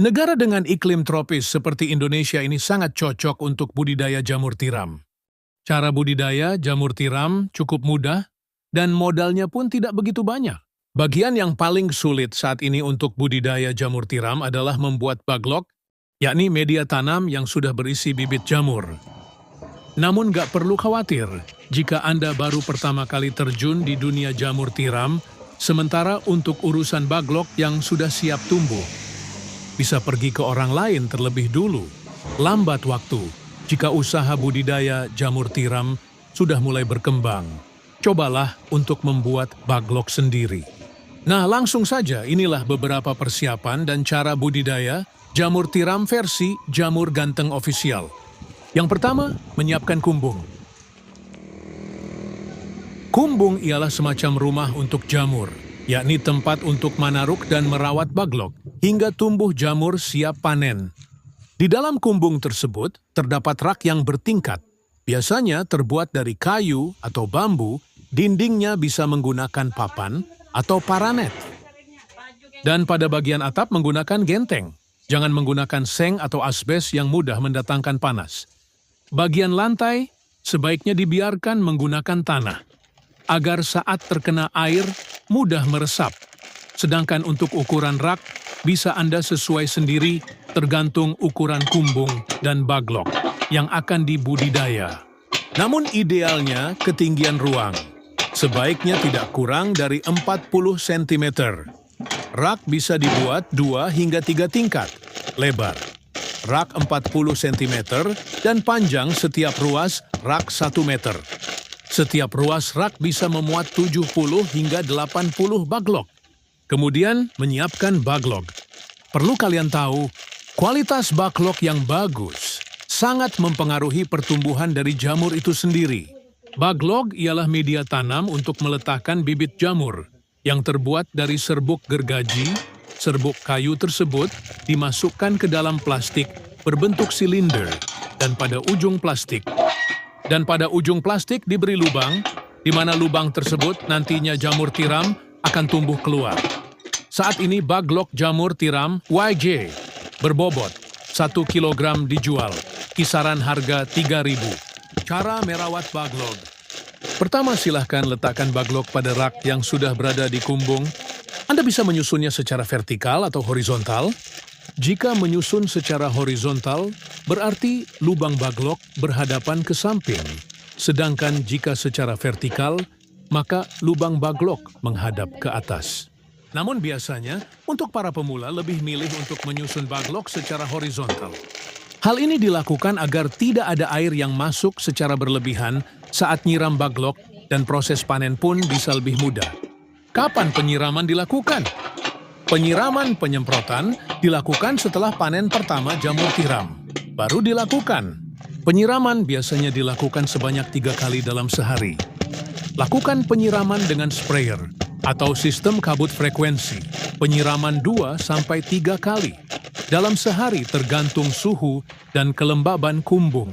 Negara dengan iklim tropis seperti Indonesia ini sangat cocok untuk budidaya jamur tiram. Cara budidaya jamur tiram cukup mudah dan modalnya pun tidak begitu banyak. Bagian yang paling sulit saat ini untuk budidaya jamur tiram adalah membuat baglok, yakni media tanam yang sudah berisi bibit jamur. Namun nggak perlu khawatir jika Anda baru pertama kali terjun di dunia jamur tiram, sementara untuk urusan baglok yang sudah siap tumbuh, bisa pergi ke orang lain terlebih dulu. Lambat waktu jika usaha budidaya jamur tiram sudah mulai berkembang. Cobalah untuk membuat baglok sendiri. Nah, langsung saja inilah beberapa persiapan dan cara budidaya jamur tiram versi Jamur Ganteng Official. Yang pertama, menyiapkan kumbung. Kumbung ialah semacam rumah untuk jamur, yakni tempat untuk manaruk dan merawat baglok hingga tumbuh jamur siap panen. Di dalam kumbung tersebut terdapat rak yang bertingkat, biasanya terbuat dari kayu atau bambu, dindingnya bisa menggunakan papan atau paranet. Dan pada bagian atap menggunakan genteng, jangan menggunakan seng atau asbes yang mudah mendatangkan panas. Bagian lantai sebaiknya dibiarkan menggunakan tanah, agar saat terkena air mudah meresap. Sedangkan untuk ukuran rak, bisa Anda sesuai sendiri tergantung ukuran kumbung dan baglok yang akan dibudidaya. Namun idealnya ketinggian ruang sebaiknya tidak kurang dari 40 cm. Rak bisa dibuat 2 hingga 3 tingkat lebar. Rak 40 cm dan panjang setiap ruas rak 1 meter. Setiap ruas rak bisa memuat 70 hingga 80 baglok. Kemudian menyiapkan baglok. Perlu kalian tahu, kualitas baglok yang bagus sangat mempengaruhi pertumbuhan dari jamur itu sendiri. Baglok ialah media tanam untuk meletakkan bibit jamur yang terbuat dari serbuk gergaji. Serbuk kayu tersebut dimasukkan ke dalam plastik berbentuk silinder dan pada ujung plastik diberi lubang, di mana lubang tersebut nantinya jamur tiram akan tumbuh keluar. Saat ini baglok jamur tiram YJ berbobot 1 kg dijual, kisaran harga 3.000. Cara merawat baglok. Pertama, silahkan letakkan baglok pada rak yang sudah berada di kumbung. Anda bisa menyusunnya secara vertikal atau horizontal. Jika menyusun secara horizontal, berarti lubang baglok berhadapan ke samping. Sedangkan jika secara vertikal, maka lubang baglok menghadap ke atas. Namun biasanya, untuk para pemula lebih milih untuk menyusun baglok secara horizontal. Hal ini dilakukan agar tidak ada air yang masuk secara berlebihan saat nyiram baglok dan proses panen pun bisa lebih mudah. Kapan penyiraman dilakukan? Penyiraman penyemprotan dilakukan setelah panen pertama jamur tiram. Baru dilakukan. Penyiraman biasanya dilakukan sebanyak 3 kali dalam sehari. Lakukan penyiraman dengan sprayer atau sistem kabut frekuensi. Penyiraman 2-3 kali dalam sehari tergantung suhu dan kelembaban kumbung.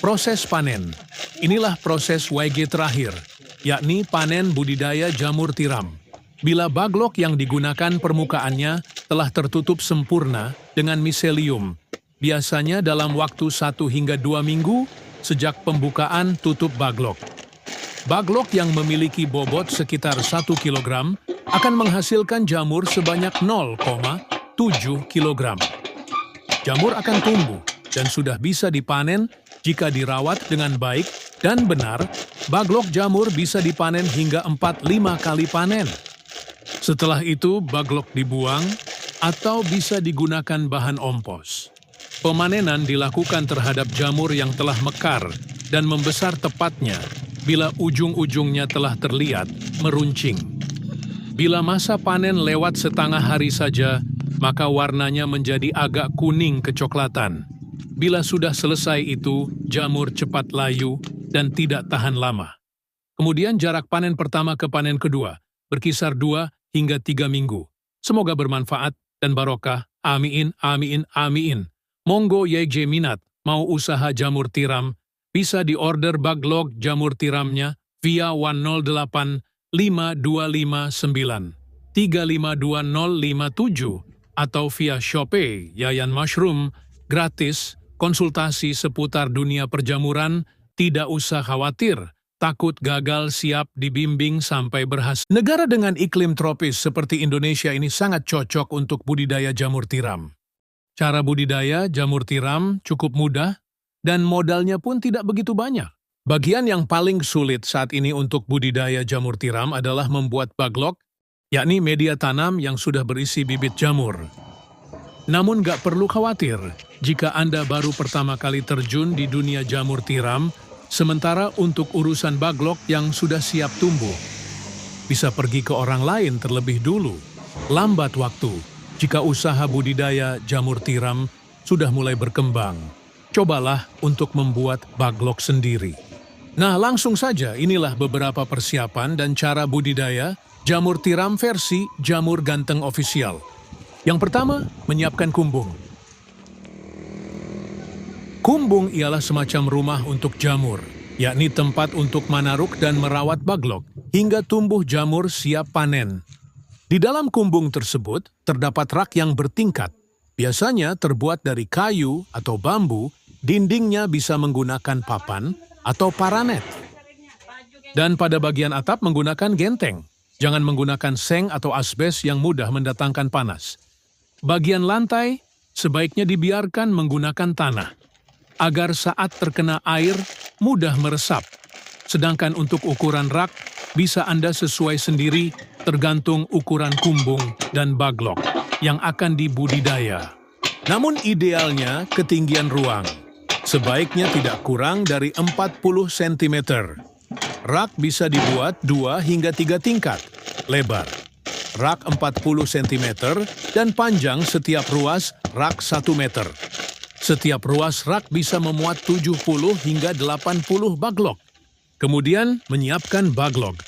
Proses panen. Inilah proses YG terakhir, yakni panen budidaya jamur tiram. Bila baglok yang digunakan permukaannya telah tertutup sempurna dengan miselium, biasanya dalam waktu 1 hingga 2 minggu sejak pembukaan tutup baglok. Baglok yang memiliki bobot sekitar 1 kg akan menghasilkan jamur sebanyak 0,7 kg. Jamur akan tumbuh dan sudah bisa dipanen jika dirawat dengan baik dan benar. Baglok jamur bisa dipanen hingga 4-5 kali panen. Setelah itu, baglok dibuang atau bisa digunakan bahan ompos. Pemanenan dilakukan terhadap jamur yang telah mekar dan membesar tepatnya bila ujung-ujungnya telah terlihat meruncing. Bila masa panen lewat setengah hari saja, maka warnanya menjadi agak kuning kecoklatan. Bila sudah selesai itu, jamur cepat layu dan tidak tahan lama. Kemudian jarak panen pertama ke panen kedua berkisar 2 hingga 3 minggu. Semoga bermanfaat dan barokah. Amin, amin, amin. Monggo YJ minat mau usaha jamur tiram, bisa diorder baglok jamur tiramnya via 108 5259 352057 atau via Shopee, Yayan Mushroom, gratis, konsultasi seputar dunia perjamuran, tidak usah khawatir, takut gagal siap dibimbing sampai berhasil. Negara dengan iklim tropis seperti Indonesia ini sangat cocok untuk budidaya jamur tiram. Cara budidaya jamur tiram cukup mudah dan modalnya pun tidak begitu banyak. Bagian yang paling sulit saat ini untuk budidaya jamur tiram adalah membuat baglok, yakni media tanam yang sudah berisi bibit jamur. Namun gak perlu khawatir jika Anda baru pertama kali terjun di dunia jamur tiram, sementara untuk urusan baglok yang sudah siap tumbuh, bisa pergi ke orang lain terlebih dulu. Lambat waktu jika usaha budidaya jamur tiram sudah mulai berkembang. Cobalah untuk membuat baglok sendiri. Nah, langsung saja inilah beberapa persiapan dan cara budidaya jamur tiram versi Jamur Ganteng Official. Yang pertama, menyiapkan kumbung. Kumbung ialah semacam rumah untuk jamur, yakni tempat untuk manaruk dan merawat baglok hingga tumbuh jamur siap panen. Di dalam kumbung tersebut terdapat rak yang bertingkat, biasanya terbuat dari kayu atau bambu, dindingnya bisa menggunakan papan atau paranet. Dan pada bagian atap menggunakan genteng, jangan menggunakan seng atau asbes yang mudah mendatangkan panas. Bagian lantai sebaiknya dibiarkan menggunakan tanah, agar saat terkena air mudah meresap. Sedangkan untuk ukuran rak, bisa Anda sesuai sendiri tergantung ukuran kumbung dan baglok yang akan dibudidaya. Namun idealnya ketinggian ruang, sebaiknya tidak kurang dari 40 cm. Rak bisa dibuat 2 hingga 3 tingkat, lebar. Rak 40 cm dan panjang setiap ruas rak 1 meter. Setiap ruas rak bisa memuat 70 hingga 80 baglok. Kemudian menyiapkan baglok.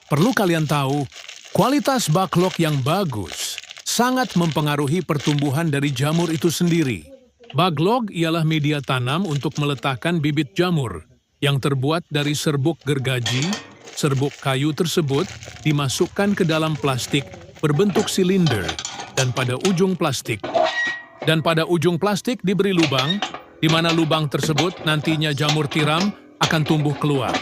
Perlu kalian tahu, kualitas baglok yang bagus sangat mempengaruhi pertumbuhan dari jamur itu sendiri. Baglok ialah media tanam untuk meletakkan bibit jamur yang terbuat dari serbuk gergaji. Serbuk kayu tersebut dimasukkan ke dalam plastik berbentuk silinder dan pada ujung plastik diberi lubang, di mana lubang tersebut nantinya jamur tiram akan tumbuh keluar.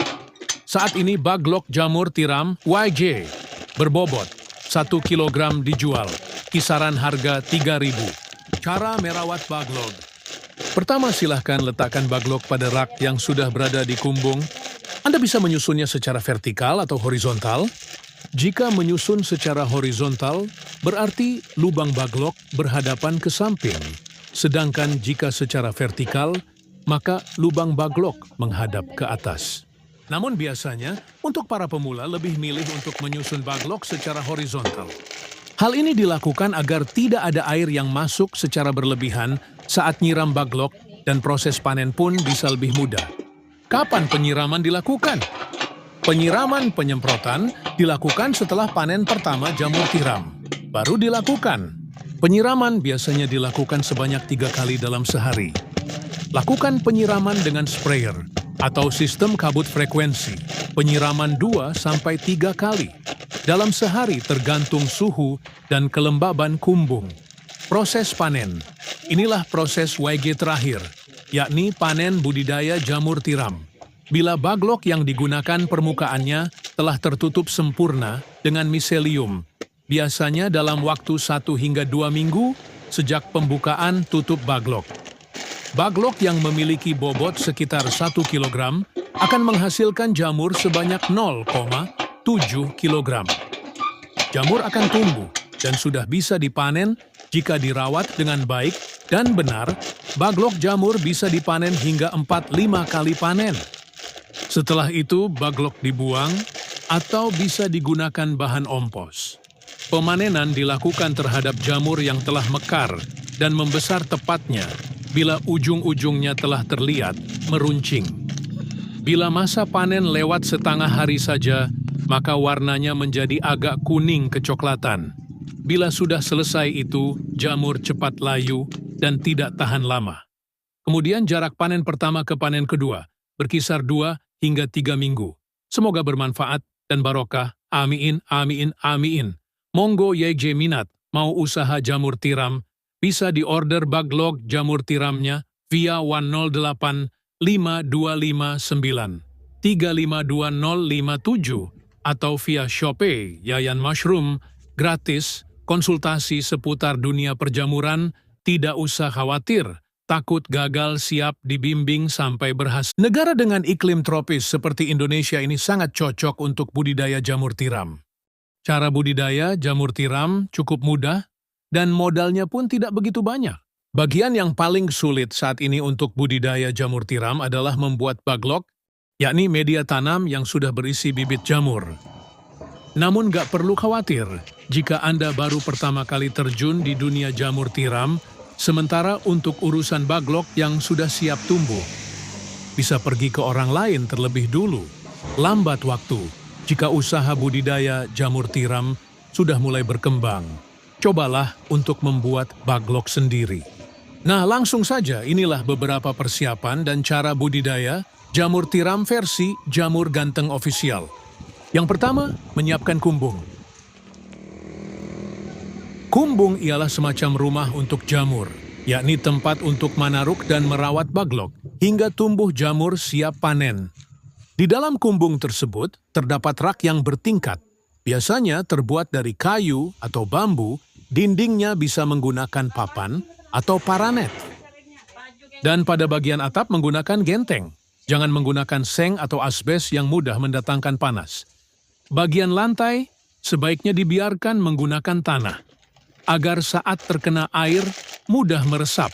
Saat ini baglok jamur tiram YJ berbobot 1 kg dijual, kisaran harga 3.000. Cara merawat baglok. Pertama, silahkan letakkan baglok pada rak yang sudah berada di kumbung. Anda bisa menyusunnya secara vertikal atau horizontal. Jika menyusun secara horizontal, berarti lubang baglok berhadapan ke samping. Sedangkan jika secara vertikal, maka lubang baglok menghadap ke atas. Namun biasanya, untuk para pemula lebih milih untuk menyusun baglok secara horizontal. Hal ini dilakukan agar tidak ada air yang masuk secara berlebihan saat nyiram baglok dan proses panen pun bisa lebih mudah. Kapan penyiraman dilakukan? Penyiraman penyemprotan dilakukan setelah panen pertama jamur tiram. Baru dilakukan. Penyiraman biasanya dilakukan sebanyak 3 kali dalam sehari. Lakukan penyiraman dengan sprayer atau sistem kabut frekuensi. Penyiraman 2-3 kali dalam sehari tergantung suhu dan kelembaban kumbung. Proses panen. Inilah proses YG terakhir, yakni panen budidaya jamur tiram. Bila baglok yang digunakan permukaannya telah tertutup sempurna dengan miselium, biasanya dalam waktu 1 hingga 2 minggu sejak pembukaan tutup baglok. Baglok yang memiliki bobot sekitar 1 kg akan menghasilkan jamur sebanyak 0,7 kg. Jamur akan tumbuh dan sudah bisa dipanen jika dirawat dengan baik dan benar. Baglok jamur bisa dipanen hingga 4-5 kali panen. Setelah itu, baglok dibuang atau bisa digunakan bahan ompos. Pemanenan dilakukan terhadap jamur yang telah mekar dan membesar tepatnya bila ujung-ujungnya telah terlihat meruncing. Bila masa panen lewat setengah hari saja, maka warnanya menjadi agak kuning kecoklatan. Bila sudah selesai itu, jamur cepat layu dan tidak tahan lama. Kemudian jarak panen pertama ke panen kedua berkisar 2 hingga 3 minggu. Semoga bermanfaat dan barokah. Amin, amin, amin. Monggo YJ minat mau usaha jamur tiram, bisa diorder Baglok jamur tiramnya via 108 5259 352057 atau via Shopee Yayan Mushroom, gratis, konsultasi seputar dunia perjamuran, tidak usah khawatir, takut gagal siap dibimbing sampai berhasil. Negara dengan iklim tropis seperti Indonesia ini sangat cocok untuk budidaya jamur tiram. Cara budidaya jamur tiram cukup mudah dan modalnya pun tidak begitu banyak. Bagian yang paling sulit saat ini untuk budidaya jamur tiram adalah membuat baglok, yakni media tanam yang sudah berisi bibit jamur. Namun gak perlu khawatir jika Anda baru pertama kali terjun di dunia jamur tiram, sementara untuk urusan baglok yang sudah siap tumbuh, bisa pergi ke orang lain terlebih dulu. Lambat waktu jika usaha budidaya jamur tiram sudah mulai berkembang. Cobalah untuk membuat baglok sendiri. Nah, langsung saja inilah beberapa persiapan dan cara budidaya jamur tiram versi Jamur Ganteng Official. Yang pertama, menyiapkan kumbung. Kumbung ialah semacam rumah untuk jamur, yakni tempat untuk manaruk dan merawat baglok hingga tumbuh jamur siap panen. Di dalam kumbung tersebut terdapat rak yang bertingkat, biasanya terbuat dari kayu atau bambu, dindingnya bisa menggunakan papan atau paranet. Dan pada bagian atap menggunakan genteng, jangan menggunakan seng atau asbes yang mudah mendatangkan panas. Bagian lantai sebaiknya dibiarkan menggunakan tanah, agar saat terkena air mudah meresap.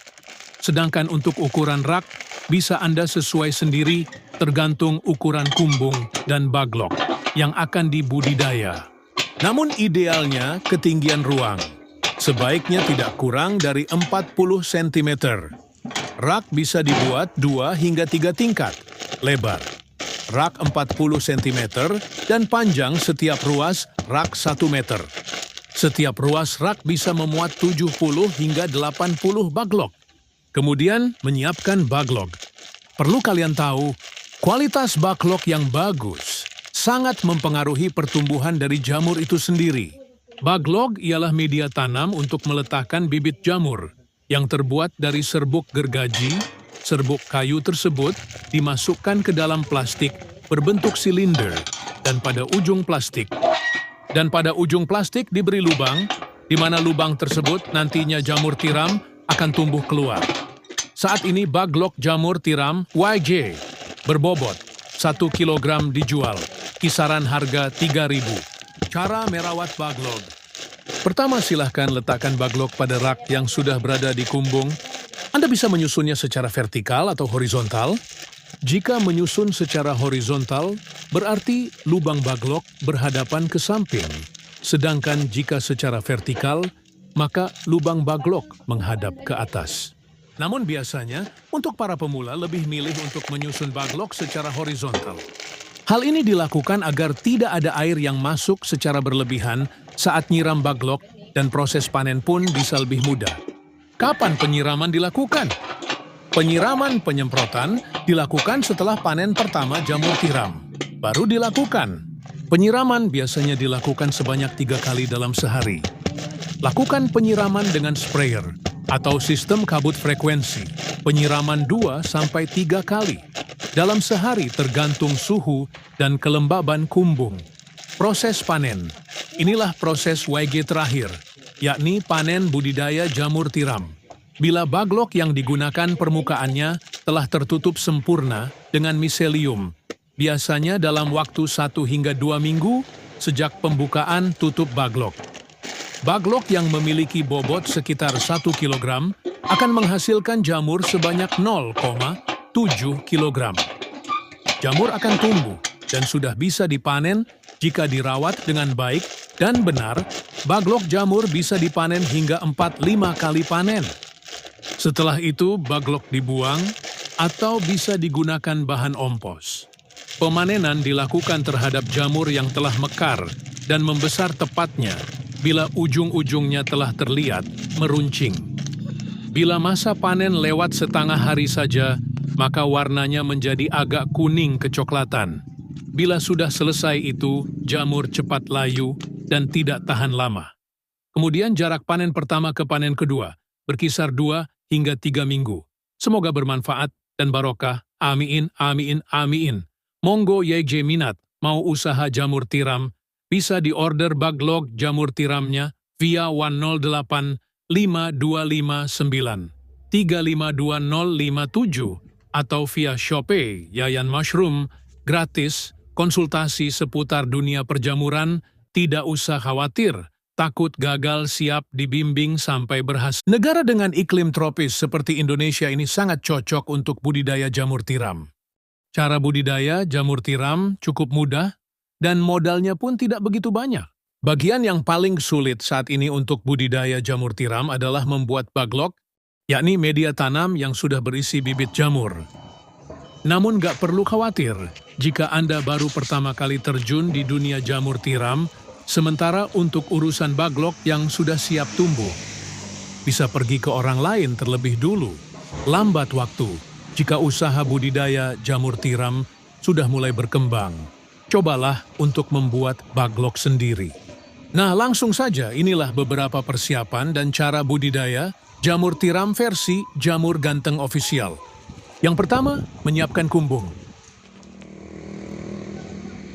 Sedangkan untuk ukuran rak, bisa Anda sesuai sendiri tergantung ukuran kumbung dan baglok yang akan dibudidaya. Namun idealnya ketinggian ruang sebaiknya tidak kurang dari 40 cm. Rak bisa dibuat 2 hingga 3 tingkat, lebar rak 40 cm dan panjang setiap ruas rak 1 meter. Setiap ruas rak bisa memuat 70 hingga 80 baglok. Kemudian menyiapkan baglok. Perlu kalian tahu, kualitas baglok yang bagus sangat mempengaruhi pertumbuhan dari jamur itu sendiri. Baglok ialah media tanam untuk meletakkan bibit jamur yang terbuat dari serbuk gergaji. Serbuk kayu tersebut dimasukkan ke dalam plastik berbentuk silinder dan pada ujung plastik diberi lubang, di mana lubang tersebut nantinya jamur tiram akan tumbuh keluar. Saat ini baglok jamur tiram YJ berbobot 1 kg dijual, kisaran harga 3.000. Cara merawat baglok. Pertama, silahkan letakkan baglok pada rak yang sudah berada di kumbung. Anda bisa menyusunnya secara vertikal atau horizontal. Jika menyusun secara horizontal, berarti lubang baglok berhadapan ke samping. Sedangkan jika secara vertikal, maka lubang baglok menghadap ke atas. Namun biasanya, untuk para pemula lebih milih untuk menyusun baglok secara horizontal. Hal ini dilakukan agar tidak ada air yang masuk secara berlebihan saat nyiram baglok dan proses panen pun bisa lebih mudah. Kapan penyiraman dilakukan? Penyiraman penyemprotan dilakukan setelah panen pertama jamur tiram. Baru dilakukan. Penyiraman biasanya dilakukan sebanyak 3 kali dalam sehari. Lakukan penyiraman dengan sprayer atau sistem kabut frekuensi. Penyiraman 2-3 kali dalam sehari tergantung suhu dan kelembaban kumbung. Proses panen. Inilah proses YG terakhir, yakni panen budidaya jamur tiram. Bila baglok yang digunakan permukaannya telah tertutup sempurna dengan miselium, biasanya dalam waktu 1 hingga 2 minggu sejak pembukaan tutup baglok. Baglok yang memiliki bobot sekitar 1 kg akan menghasilkan jamur sebanyak 0,7 kg. Jamur akan tumbuh dan sudah bisa dipanen jika dirawat dengan baik dan benar. Baglok jamur bisa dipanen hingga 4-5 kali panen. Setelah itu baglok dibuang atau bisa digunakan bahan ompos. Pemanenan dilakukan terhadap jamur yang telah mekar dan membesar tepatnya bila ujung-ujungnya telah terlihat meruncing. Bila masa panen lewat setengah hari saja, maka warnanya menjadi agak kuning kecoklatan. Bila sudah selesai itu, jamur cepat layu dan tidak tahan lama. Kemudian jarak panen pertama ke panen kedua berkisar 2 hingga 3 minggu. Semoga bermanfaat dan barokah. Amin, amin, amin. Monggo YJ minat mau usaha jamur tiram, bisa diorder baglog jamur tiramnya via 108 5259 352057 atau via Shopee Yayan Mushroom, gratis, konsultasi seputar dunia perjamuran, tidak usah khawatir, takut gagal siap dibimbing sampai berhasil. Negara dengan iklim tropis seperti Indonesia ini sangat cocok untuk budidaya jamur tiram. Cara budidaya jamur tiram cukup mudah dan modalnya pun tidak begitu banyak. Bagian yang paling sulit saat ini untuk budidaya jamur tiram adalah membuat baglok, yakni media tanam yang sudah berisi bibit jamur. Namun gak perlu khawatir jika Anda baru pertama kali terjun di dunia jamur tiram, sementara untuk urusan baglok yang sudah siap tumbuh, bisa pergi ke orang lain terlebih dulu. Lambat waktu jika usaha budidaya jamur tiram sudah mulai berkembang. Cobalah untuk membuat baglok sendiri. Nah, langsung saja inilah beberapa persiapan dan cara budidaya jamur tiram versi Jamur Ganteng Official. Yang pertama, menyiapkan kumbung.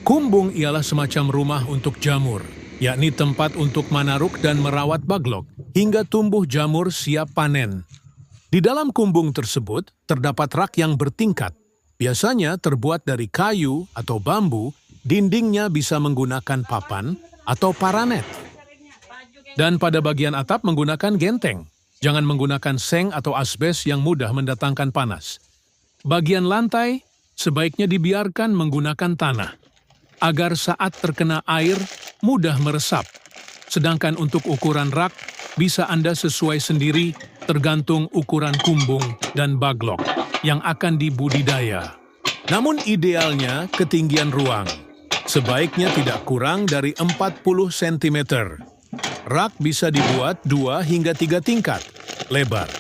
Kumbung ialah semacam rumah untuk jamur, yakni tempat untuk manaruk dan merawat baglok hingga tumbuh jamur siap panen. Di dalam kumbung tersebut terdapat rak yang bertingkat, biasanya terbuat dari kayu atau bambu, dindingnya bisa menggunakan papan atau paranet. Dan pada bagian atap menggunakan genteng, jangan menggunakan seng atau asbes yang mudah mendatangkan panas. Bagian lantai sebaiknya dibiarkan menggunakan tanah, agar saat terkena air mudah meresap. Sedangkan untuk ukuran rak, bisa Anda sesuai sendiri tergantung ukuran kumbung dan baglok yang akan dibudidaya. Namun idealnya ketinggian ruang sebaiknya tidak kurang dari 40 cm. Rak bisa dibuat 2 hingga 3 tingkat lebar.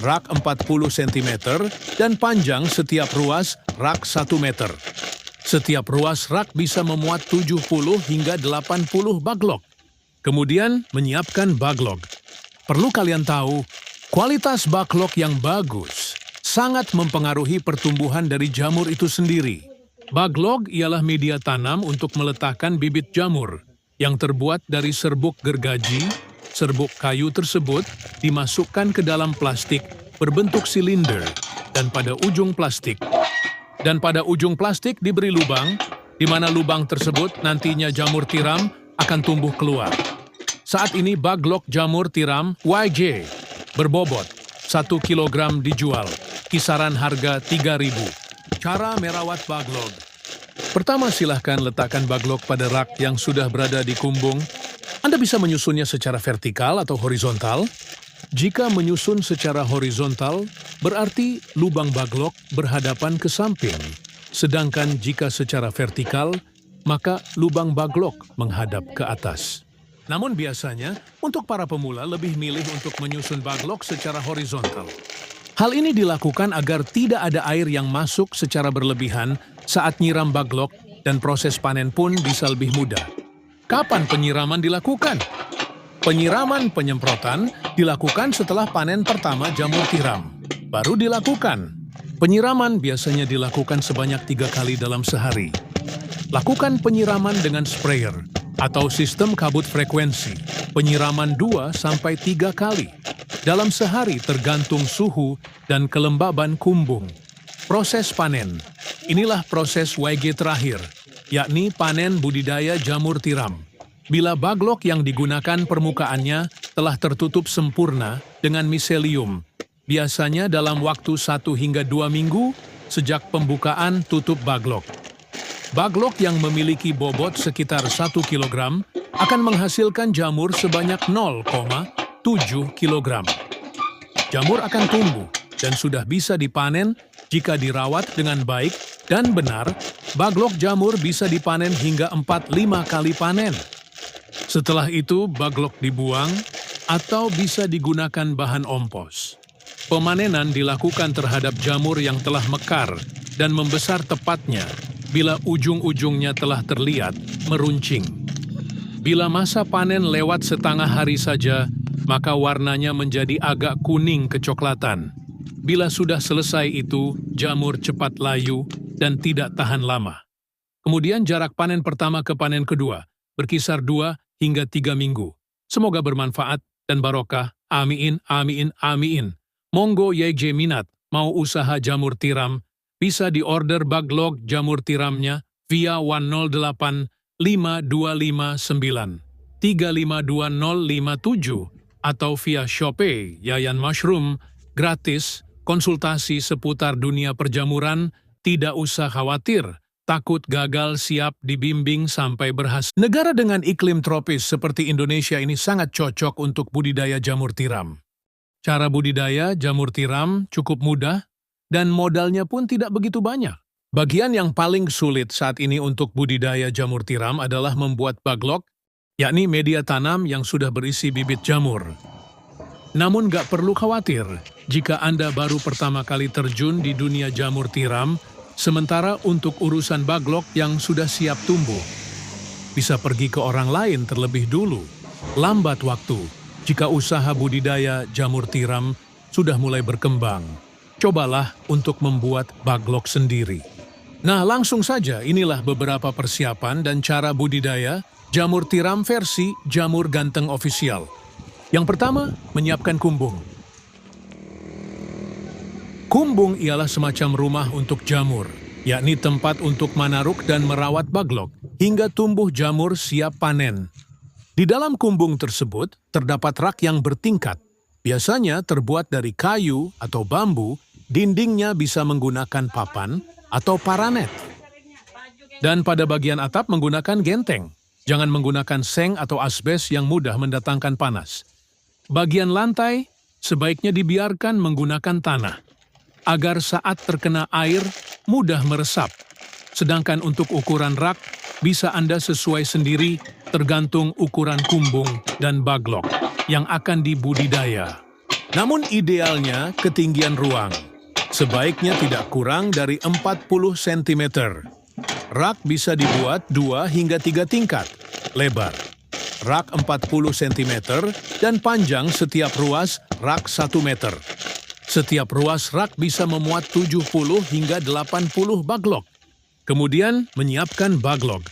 Rak 40 cm dan panjang setiap ruas rak 1 meter. Setiap ruas rak bisa memuat 70 hingga 80 baglok. Kemudian menyiapkan baglok. Perlu kalian tahu, kualitas baglok yang bagus sangat mempengaruhi pertumbuhan dari jamur itu sendiri. Baglok ialah media tanam untuk meletakkan bibit jamur yang terbuat dari serbuk gergaji. Serbuk kayu tersebut dimasukkan ke dalam plastik berbentuk silinder dan pada ujung plastik diberi lubang, di mana lubang tersebut nantinya jamur tiram akan tumbuh keluar. Saat ini baglok jamur tiram YJ berbobot 1 kg dijual, kisaran harga 3.000. Cara merawat baglok. Pertama, silahkan letakkan baglok pada rak yang sudah berada di kumbung. Anda bisa menyusunnya secara vertikal atau horizontal. Jika menyusun secara horizontal, berarti lubang baglok berhadapan ke samping. Sedangkan jika secara vertikal, maka lubang baglok menghadap ke atas. Namun biasanya, untuk para pemula lebih milih untuk menyusun baglok secara horizontal. Hal ini dilakukan agar tidak ada air yang masuk secara berlebihan saat nyiram baglok dan proses panen pun bisa lebih mudah. Kapan penyiraman dilakukan? Penyiraman penyemprotan dilakukan setelah panen pertama jamur tiram. Baru dilakukan. Penyiraman biasanya dilakukan sebanyak 3 kali dalam sehari. Lakukan penyiraman dengan sprayer atau sistem kabut frekuensi. Penyiraman 2-3 kali dalam sehari tergantung suhu dan kelembaban kumbung. Proses panen. Inilah proses YG terakhir, yakni panen budidaya jamur tiram. Bila baglok yang digunakan permukaannya telah tertutup sempurna dengan miselium, biasanya dalam waktu 1 hingga 2 minggu sejak pembukaan tutup baglok. Baglok yang memiliki bobot sekitar 1 kg akan menghasilkan jamur sebanyak 0,7 kg. Jamur akan tumbuh dan sudah bisa dipanen jika dirawat dengan baik dan benar. Baglok jamur bisa dipanen hingga 4-5 kali panen. Setelah itu, baglok dibuang atau bisa digunakan bahan ompos. Pemanenan dilakukan terhadap jamur yang telah mekar dan membesar tepatnya bila ujung-ujungnya telah terlihat meruncing. Bila masa panen lewat setengah hari saja, maka warnanya menjadi agak kuning kecoklatan. Bila sudah selesai itu, jamur cepat layu dan tidak tahan lama. Kemudian jarak panen pertama ke panen kedua, berkisar 2 hingga 3 minggu. Semoga bermanfaat dan barokah. Amin, amin, amin. Monggo YJ minat, mau usaha jamur tiram, bisa diorder baglog jamur tiramnya via 108 5259 352057 atau via Shopee Yayan Mushroom, gratis, konsultasi seputar dunia perjamuran, tidak usah khawatir, takut gagal siap dibimbing sampai berhasil. Negara dengan iklim tropis seperti Indonesia ini sangat cocok untuk budidaya jamur tiram. Cara budidaya jamur tiram cukup mudah dan modalnya pun tidak begitu banyak. Bagian yang paling sulit saat ini untuk budidaya jamur tiram adalah membuat baglok, yakni media tanam yang sudah berisi bibit jamur. Namun gak perlu khawatir jika Anda baru pertama kali terjun di dunia jamur tiram, sementara untuk urusan baglok yang sudah siap tumbuh, bisa pergi ke orang lain terlebih dulu. Lambat waktu jika usaha budidaya jamur tiram sudah mulai berkembang. Cobalah untuk membuat baglok sendiri. Nah, langsung saja inilah beberapa persiapan dan cara budidaya jamur tiram versi Jamur Ganteng Official. Yang pertama, menyiapkan kumbung. Kumbung ialah semacam rumah untuk jamur, yakni tempat untuk manaruk dan merawat baglok hingga tumbuh jamur siap panen. Di dalam kumbung tersebut terdapat rak yang bertingkat, biasanya terbuat dari kayu atau bambu, dindingnya bisa menggunakan papan atau paranet. Dan pada bagian atap menggunakan genteng. Jangan menggunakan seng atau asbes yang mudah mendatangkan panas. Bagian lantai sebaiknya dibiarkan menggunakan tanah, agar saat terkena air mudah meresap. Sedangkan untuk ukuran rak bisa Anda sesuai sendiri tergantung ukuran kumbung dan baglok yang akan dibudidaya. Namun idealnya ketinggian ruang sebaiknya tidak kurang dari 40 cm. Rak bisa dibuat 2 hingga 3 tingkat, lebar. Rak 40 cm dan panjang setiap ruas rak 1 meter. Setiap ruas rak bisa memuat 70 hingga 80 baglok. Kemudian menyiapkan baglok.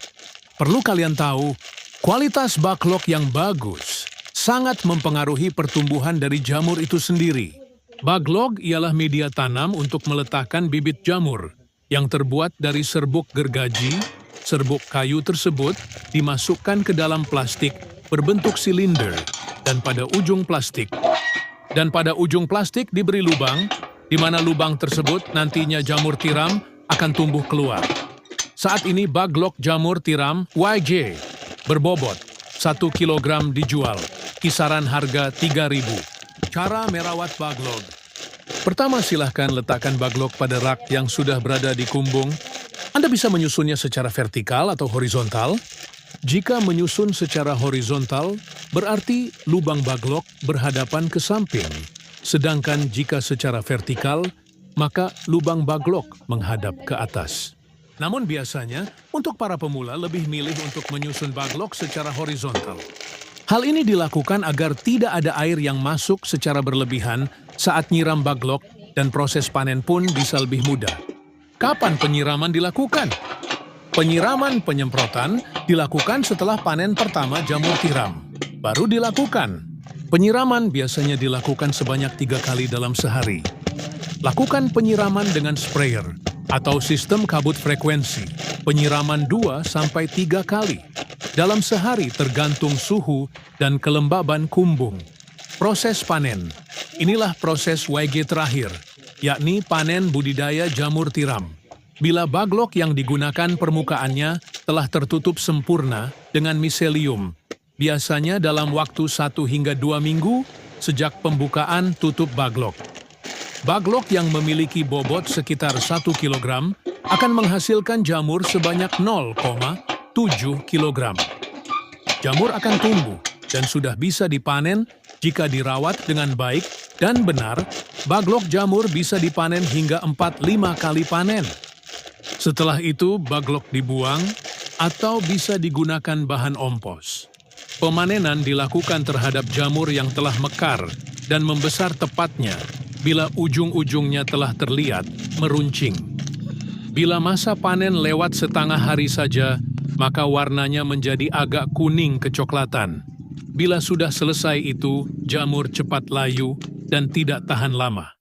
Perlu kalian tahu, kualitas baglok yang bagus sangat mempengaruhi pertumbuhan dari jamur itu sendiri. Baglok ialah media tanam untuk meletakkan bibit jamur yang terbuat dari serbuk gergaji. Serbuk kayu tersebut dimasukkan ke dalam plastik berbentuk silinder dan pada ujung plastik diberi lubang, di mana lubang tersebut nantinya jamur tiram akan tumbuh keluar. Saat ini baglok jamur tiram YJ berbobot 1 kg dijual, kisaran harga 3.000. Cara merawat baglok. Pertama, silahkan letakkan baglok pada rak yang sudah berada di kumbung. Anda bisa menyusunnya secara vertikal atau horizontal. Jika menyusun secara horizontal, berarti lubang baglok berhadapan ke samping. Sedangkan jika secara vertikal, maka lubang baglok menghadap ke atas. Namun biasanya, untuk para pemula lebih milih untuk menyusun baglok secara horizontal. Hal ini dilakukan agar tidak ada air yang masuk secara berlebihan saat nyiram baglok dan proses panen pun bisa lebih mudah. Kapan penyiraman dilakukan? Penyiraman penyemprotan dilakukan setelah panen pertama jamur tiram. Baru dilakukan. Penyiraman biasanya dilakukan sebanyak 3 kali dalam sehari. Lakukan penyiraman dengan sprayer atau sistem kabut frekuensi. Penyiraman 2-3 kali. Dalam sehari tergantung suhu dan kelembaban kumbung. Proses panen. Inilah proses YG terakhir, yakni panen budidaya jamur tiram. Bila baglok yang digunakan permukaannya telah tertutup sempurna dengan miselium, biasanya dalam waktu 1 hingga 2 minggu sejak pembukaan tutup baglok. Baglok yang memiliki bobot sekitar 1 kg akan menghasilkan jamur sebanyak 0,7 kg. Jamur akan tumbuh dan sudah bisa dipanen jika dirawat dengan baik dan benar. Baglok jamur bisa dipanen hingga 4-5 kali panen. Setelah itu baglok dibuang atau bisa digunakan bahan ompos. Pemanenan dilakukan terhadap jamur yang telah mekar dan membesar tepatnya bila ujung-ujungnya telah terlihat meruncing. Bila masa panen lewat setengah hari saja, maka warnanya menjadi agak kuning kecoklatan. Bila sudah selesai itu, jamur cepat layu dan tidak tahan lama.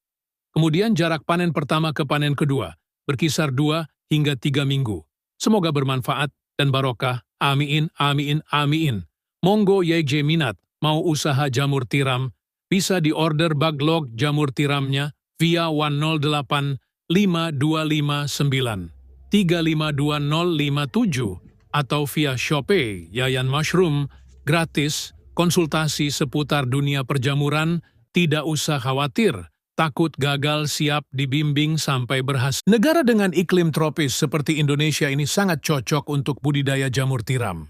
Kemudian jarak panen pertama ke panen kedua berkisar 2 hingga 3 minggu. Semoga bermanfaat dan barokah. Amin, amin, amin. Monggo YJ minat mau usaha jamur tiram, bisa diorder Baglok jamur tiramnya via 108 5259 352057 atau via Shopee Yayan Mushroom, gratis, konsultasi seputar dunia perjamuran, tidak usah khawatir, takut gagal siap dibimbing sampai berhasil. Negara dengan iklim tropis seperti Indonesia ini sangat cocok untuk budidaya jamur tiram.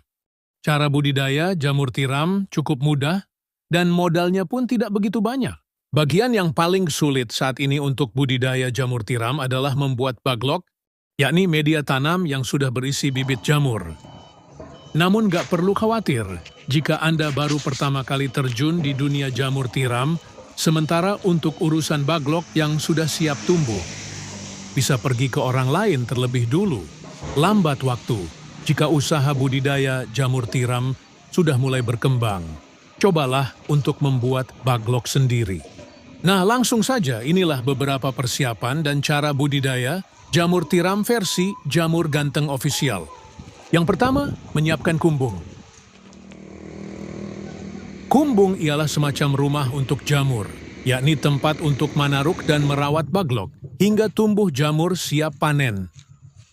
Cara budidaya jamur tiram cukup mudah dan modalnya pun tidak begitu banyak. Bagian yang paling sulit saat ini untuk budidaya jamur tiram adalah membuat baglok, yakni media tanam yang sudah berisi bibit jamur. Namun gak perlu khawatir jika Anda baru pertama kali terjun di dunia jamur tiram, sementara untuk urusan baglok yang sudah siap tumbuh. Bisa pergi ke orang lain terlebih dulu, lambat waktu. Jika usaha budidaya jamur tiram sudah mulai berkembang, cobalah untuk membuat baglok sendiri. Nah, langsung saja inilah beberapa persiapan dan cara budidaya jamur tiram versi Jamur Ganteng Official. Yang pertama, menyiapkan kumbung. Kumbung ialah semacam rumah untuk jamur, yakni tempat untuk manaruk dan merawat baglok hingga tumbuh jamur siap panen.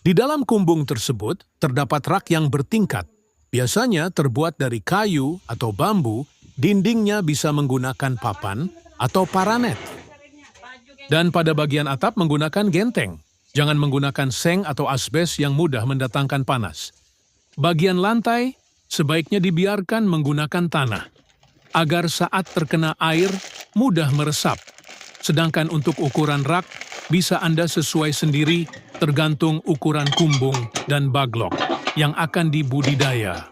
Di dalam kumbung tersebut terdapat rak yang bertingkat, biasanya terbuat dari kayu atau bambu, dindingnya bisa menggunakan papan atau paranet. Dan pada bagian atap menggunakan genteng, jangan menggunakan seng atau asbes yang mudah mendatangkan panas. Bagian lantai sebaiknya dibiarkan menggunakan tanah, agar saat terkena air mudah meresap. Sedangkan untuk ukuran rak, bisa Anda sesuai sendiri tergantung ukuran kumbung dan baglok yang akan dibudidaya.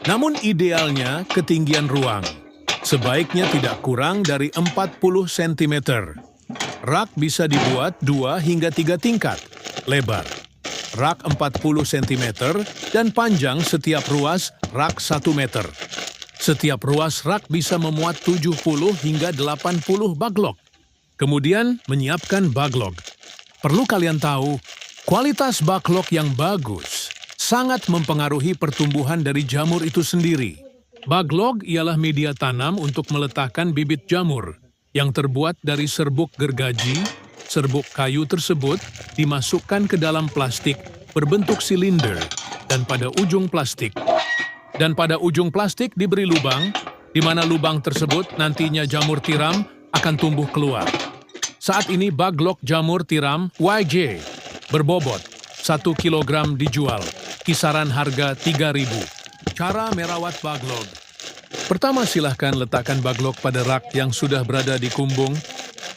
Namun idealnya ketinggian ruang sebaiknya tidak kurang dari 40 cm. Rak bisa dibuat 2 hingga 3 tingkat lebar. Rak 40 cm dan panjang setiap ruas rak 1 meter. Setiap ruas rak bisa memuat 70 hingga 80 baglok. Kemudian menyiapkan baglok. Perlu kalian tahu, kualitas baglok yang bagus sangat mempengaruhi pertumbuhan dari jamur itu sendiri. Baglok ialah media tanam untuk meletakkan bibit jamur yang terbuat dari serbuk gergaji. Serbuk kayu tersebut dimasukkan ke dalam plastik berbentuk silinder dan pada ujung plastik diberi lubang, di mana lubang tersebut nantinya jamur tiram akan tumbuh keluar. Saat ini baglok jamur tiram YJ berbobot 1 kg dijual, kisaran harga 3.000. Cara merawat baglok. Pertama, silahkan letakkan baglok pada rak yang sudah berada di kumbung.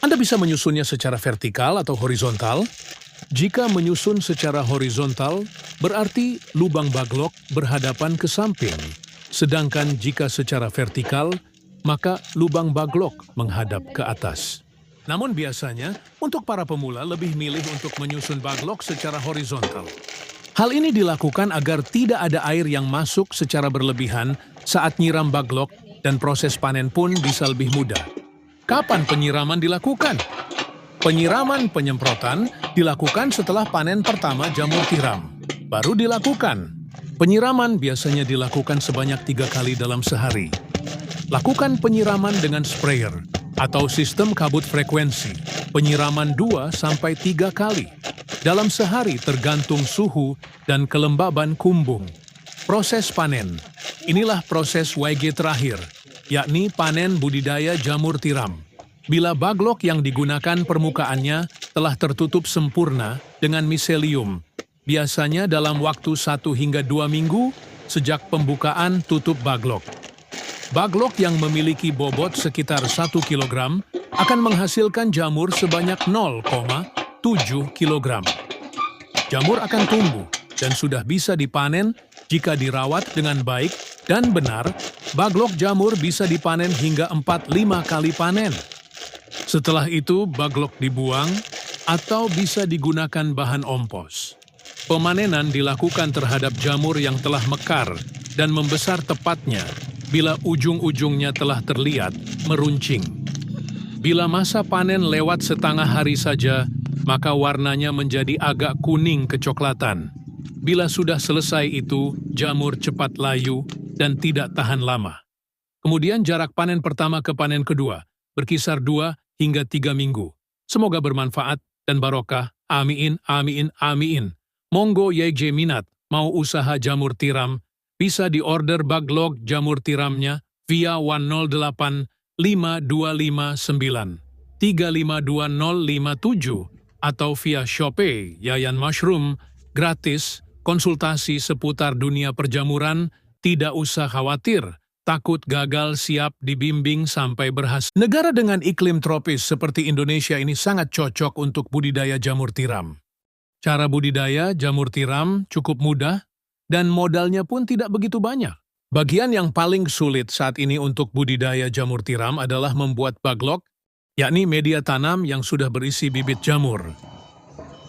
Anda bisa menyusunnya secara vertikal atau horizontal. Jika menyusun secara horizontal, berarti lubang baglok berhadapan ke samping. Sedangkan jika secara vertikal, maka lubang baglok menghadap ke atas. Namun biasanya, untuk para pemula lebih milih untuk menyusun baglok secara horizontal. Hal ini dilakukan agar tidak ada air yang masuk secara berlebihan saat nyiram baglok dan proses panen pun bisa lebih mudah. Kapan penyiraman dilakukan? Penyiraman penyemprotan dilakukan setelah panen pertama jamur tiram. Baru dilakukan. Penyiraman biasanya dilakukan sebanyak 3 kali dalam sehari. Lakukan penyiraman dengan sprayer atau sistem kabut frekuensi. Penyiraman 2-3 kali dalam sehari tergantung suhu dan kelembaban kumbung. Proses panen. Inilah proses YG terakhir, yakni panen budidaya jamur tiram. Bila baglok yang digunakan permukaannya telah tertutup sempurna dengan miselium, biasanya dalam waktu 1 hingga 2 minggu sejak pembukaan tutup baglok. Baglok yang memiliki bobot sekitar 1 kg akan menghasilkan jamur sebanyak 0,7 kg. Jamur akan tumbuh dan sudah bisa dipanen jika dirawat dengan baik dan benar Baglok jamur bisa dipanen hingga 4-5 kali panen. Setelah itu, baglok dibuang atau bisa digunakan bahan ompos. Pemanenan dilakukan terhadap jamur yang telah mekar dan membesar tepatnya bila ujung-ujungnya telah terlihat meruncing. Bila masa panen lewat setengah hari saja, maka warnanya menjadi agak kuning kecoklatan. Bila sudah selesai itu, jamur cepat layu dan tidak tahan lama. Kemudian jarak panen pertama ke panen kedua berkisar 2 hingga 3 minggu. Semoga bermanfaat dan barokah. Amin, amin, amin. Monggo YJ minat mau usaha jamur tiram, bisa diorder baglok jamur tiramnya via 108 5259 352057 atau via Shopee Yayan Mushroom gratis. Konsultasi seputar dunia perjamuran, tidak usah khawatir, takut gagal siap dibimbing sampai berhasil. Negara dengan iklim tropis seperti Indonesia ini sangat cocok untuk budidaya jamur tiram. Cara budidaya jamur tiram cukup mudah dan modalnya pun tidak begitu banyak. Bagian yang paling sulit saat ini untuk budidaya jamur tiram adalah membuat baglok, yakni media tanam yang sudah berisi bibit jamur.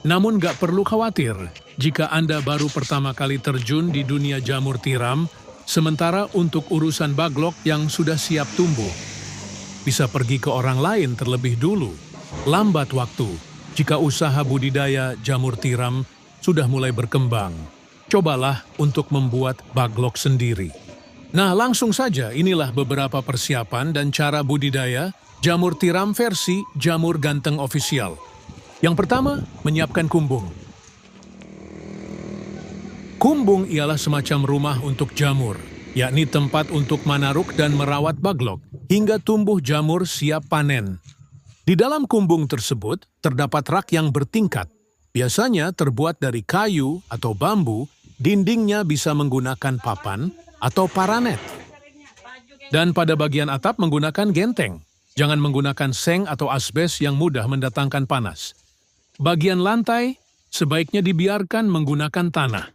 Namun gak perlu khawatir jika Anda baru pertama kali terjun di dunia jamur tiram, sementara untuk urusan baglok yang sudah siap tumbuh, bisa pergi ke orang lain terlebih dulu. Lambat waktu jika usaha budidaya jamur tiram sudah mulai berkembang. Cobalah untuk membuat baglok sendiri. Nah, langsung saja inilah beberapa persiapan dan cara budidaya jamur tiram versi Jamur Ganteng Official. Yang pertama, menyiapkan kumbung. Kumbung ialah semacam rumah untuk jamur, yakni tempat untuk manaruk dan merawat baglok, hingga tumbuh jamur siap panen. Di dalam kumbung tersebut, terdapat rak yang bertingkat. Biasanya terbuat dari kayu atau bambu, dindingnya bisa menggunakan papan atau paranet. Dan pada bagian atap menggunakan genteng. Jangan menggunakan seng atau asbes yang mudah mendatangkan panas. Bagian lantai sebaiknya dibiarkan menggunakan tanah,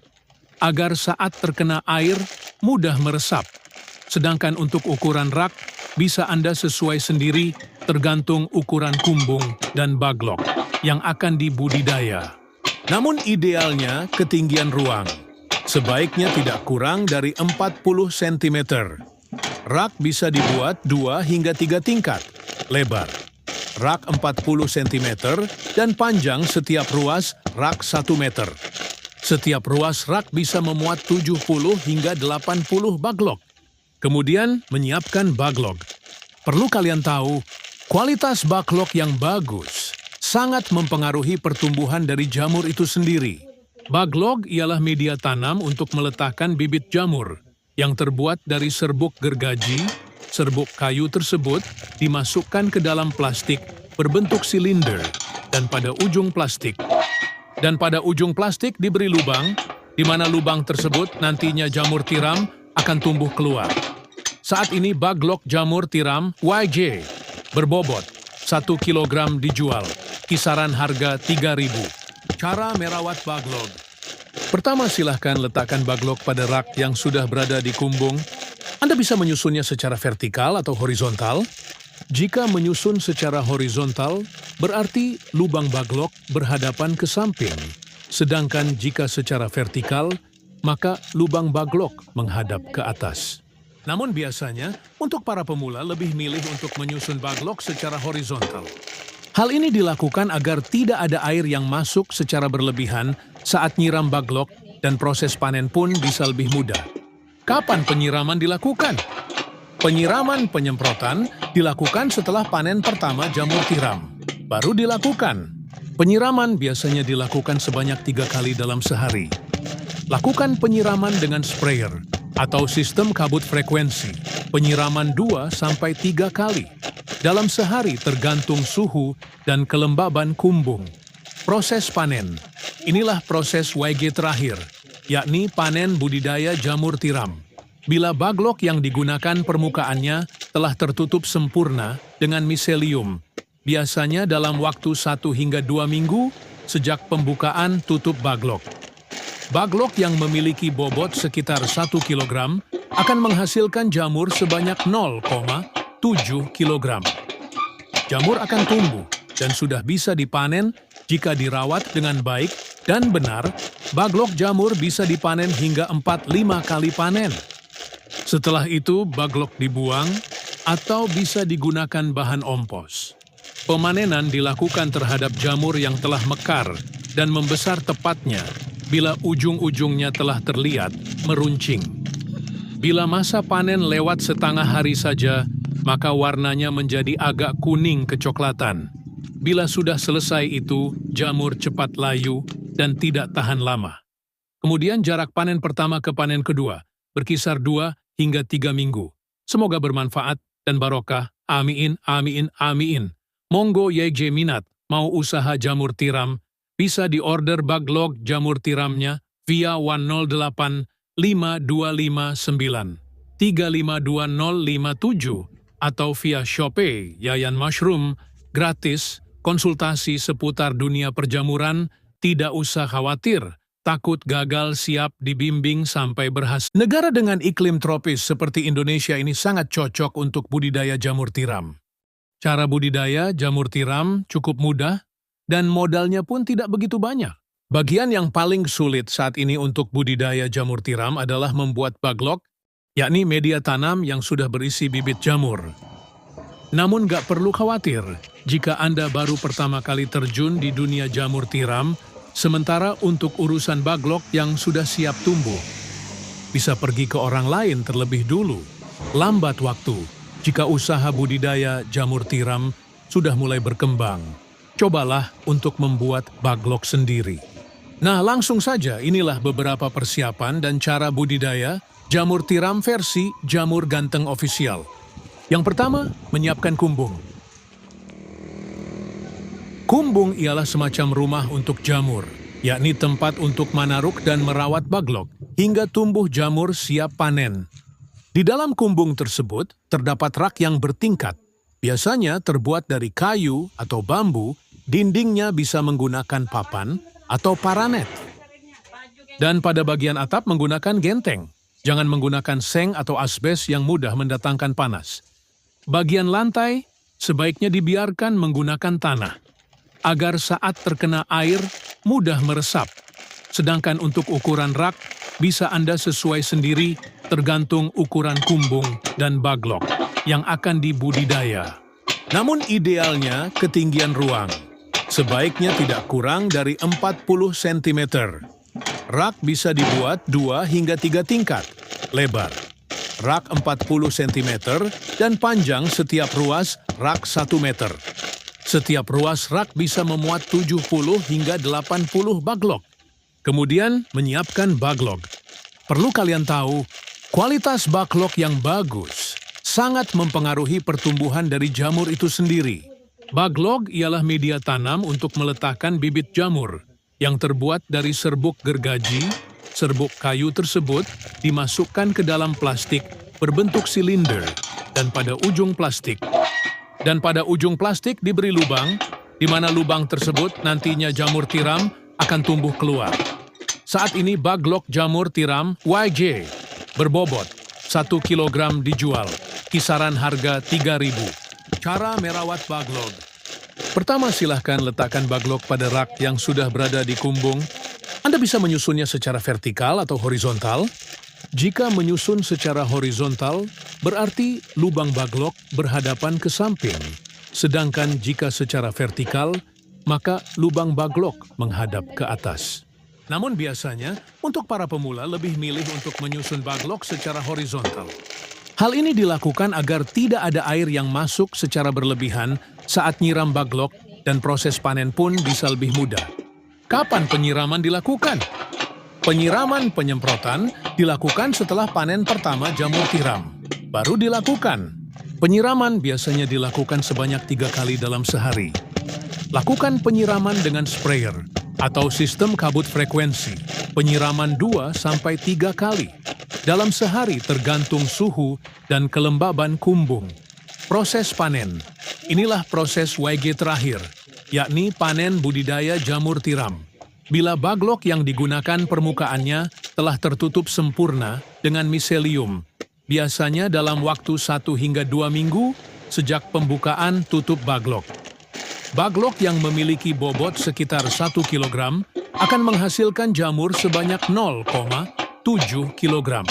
agar saat terkena air mudah meresap. Sedangkan untuk ukuran rak, bisa Anda sesuai sendiri tergantung ukuran kumbung dan baglok yang akan dibudidaya. Namun idealnya ketinggian ruang, sebaiknya tidak kurang dari 40 cm. Rak bisa dibuat 2 hingga 3 tingkat, lebar. Rak 40 cm dan panjang setiap ruas rak 1 meter. Setiap ruas rak bisa memuat 70 hingga 80 baglok. Kemudian menyiapkan baglok. Perlu kalian tahu, kualitas baglok yang bagus sangat mempengaruhi pertumbuhan dari jamur itu sendiri. Baglok ialah media tanam untuk meletakkan bibit jamur yang terbuat dari serbuk gergaji. Serbuk kayu tersebut dimasukkan ke dalam plastik berbentuk silinder dan pada ujung plastik diberi lubang, di mana lubang tersebut nantinya jamur tiram akan tumbuh keluar. Saat ini baglok jamur tiram YJ berbobot 1 kg dijual, kisaran harga 3.000. Cara merawat baglok. Pertama, silahkan letakkan baglok pada rak yang sudah berada di kumbung. Anda bisa menyusunnya secara vertikal atau horizontal. Jika menyusun secara horizontal, berarti lubang baglok berhadapan ke samping. Sedangkan jika secara vertikal, maka lubang baglok menghadap ke atas. Namun biasanya, untuk para pemula lebih milih untuk menyusun baglok secara horizontal. Hal ini dilakukan agar tidak ada air yang masuk secara berlebihan saat nyiram baglok dan proses panen pun bisa lebih mudah. Kapan penyiraman dilakukan? Penyiraman penyemprotan dilakukan setelah panen pertama jamur tiram. Baru dilakukan. Penyiraman biasanya dilakukan sebanyak 3 kali dalam sehari. Lakukan penyiraman dengan sprayer atau sistem kabut frekuensi. Penyiraman 2-3 kali. Dalam sehari tergantung suhu dan kelembaban kumbung. Proses panen. Inilah proses YG terakhir, yakni panen budidaya jamur tiram. Bila baglok yang digunakan permukaannya telah tertutup sempurna dengan miselium, biasanya dalam waktu 1 hingga 2 minggu sejak pembukaan tutup baglok. Baglok yang memiliki bobot sekitar 1 kg akan menghasilkan jamur sebanyak 0,7 kg. Jamur akan tumbuh dan sudah bisa dipanen jika dirawat dengan baik dan benar. Baglok jamur bisa dipanen hingga 4-5 kali panen. Setelah itu, baglok dibuang atau bisa digunakan bahan ompos. Pemanenan dilakukan terhadap jamur yang telah mekar dan membesar tepatnya bila ujung-ujungnya telah terlihat meruncing. Bila masa panen lewat setengah hari saja, maka warnanya menjadi agak kuning kecoklatan. Bila sudah selesai itu, jamur cepat layu dan tidak tahan lama. Kemudian jarak panen pertama ke panen kedua berkisar 2 hingga 3 minggu. Semoga bermanfaat dan barokah. Amin, amin, amin. Monggo YJ minat mau usaha jamur tiram, bisa diorder baglok jamur tiramnya via 108 5259 352057 atau via Shopee Yayan Mushroom, gratis, konsultasi seputar dunia perjamuran, tidak usah khawatir, takut gagal siap dibimbing sampai berhasil. Negara dengan iklim tropis seperti Indonesia ini sangat cocok untuk budidaya jamur tiram. Cara budidaya jamur tiram cukup mudah dan modalnya pun tidak begitu banyak. Bagian yang paling sulit saat ini untuk budidaya jamur tiram adalah membuat baglok, yakni media tanam yang sudah berisi bibit jamur. Namun gak perlu khawatir jika Anda baru pertama kali terjun di dunia jamur tiram, sementara untuk urusan baglok yang sudah siap tumbuh, bisa pergi ke orang lain terlebih dulu. Lambat waktu jika usaha budidaya jamur tiram sudah mulai berkembang. Cobalah untuk membuat baglok sendiri. Nah, langsung saja inilah beberapa persiapan dan cara budidaya jamur tiram versi Jamur Ganteng Official. Yang pertama, menyiapkan kumbung. Kumbung ialah semacam rumah untuk jamur, yakni tempat untuk manaruk dan merawat baglok hingga tumbuh jamur siap panen. Di dalam kumbung tersebut terdapat rak yang bertingkat, biasanya terbuat dari kayu atau bambu, dindingnya bisa menggunakan papan atau paranet. Dan pada bagian atap menggunakan genteng. Jangan menggunakan seng atau asbes yang mudah mendatangkan panas. Bagian lantai sebaiknya dibiarkan menggunakan tanah, agar saat terkena air mudah meresap. Sedangkan untuk ukuran rak, bisa Anda sesuai sendiri tergantung ukuran kumbung dan baglok yang akan dibudidaya. Namun idealnya ketinggian ruang sebaiknya tidak kurang dari 40 cm. Rak bisa dibuat 2 hingga 3 tingkat, lebar. Rak 40 cm dan panjang setiap ruas rak 1 meter. Setiap ruas rak bisa memuat 70 hingga 80 baglok. Kemudian menyiapkan baglok. Perlu kalian tahu, kualitas baglok yang bagus sangat mempengaruhi pertumbuhan dari jamur itu sendiri. Baglok ialah media tanam untuk meletakkan bibit jamur yang terbuat dari serbuk gergaji. Serbuk kayu tersebut dimasukkan ke dalam plastik berbentuk silinder dan pada ujung plastik diberi lubang, di mana lubang tersebut nantinya jamur tiram akan tumbuh keluar. Saat ini baglok jamur tiram YJ berbobot 1 kg dijual, kisaran harga 3.000. Cara merawat baglok. Pertama, silahkan letakkan baglok pada rak yang sudah berada di kumbung. Anda bisa menyusunnya secara vertikal atau horizontal. Jika menyusun secara horizontal, berarti lubang baglok berhadapan ke samping. Sedangkan jika secara vertikal, maka lubang baglok menghadap ke atas. Namun biasanya, untuk para pemula lebih milih untuk menyusun baglok secara horizontal. Hal ini dilakukan agar tidak ada air yang masuk secara berlebihan saat nyiram baglok dan proses panen pun bisa lebih mudah. Kapan penyiraman dilakukan? Penyiraman penyemprotan dilakukan setelah panen pertama jamur tiram. Baru dilakukan. Penyiraman biasanya dilakukan sebanyak 3 kali dalam sehari. Lakukan penyiraman dengan sprayer atau sistem kabut frekuensi. Penyiraman 2-3 kali dalam sehari tergantung suhu dan kelembaban kumbung. Proses panen. Inilah proses YG terakhir, yakni panen budidaya jamur tiram. Bila baglok yang digunakan permukaannya telah tertutup sempurna dengan miselium, biasanya dalam waktu 1 hingga 2 minggu sejak pembukaan tutup baglok. Baglok yang memiliki bobot sekitar 1 kg akan menghasilkan jamur sebanyak 0,7 kg.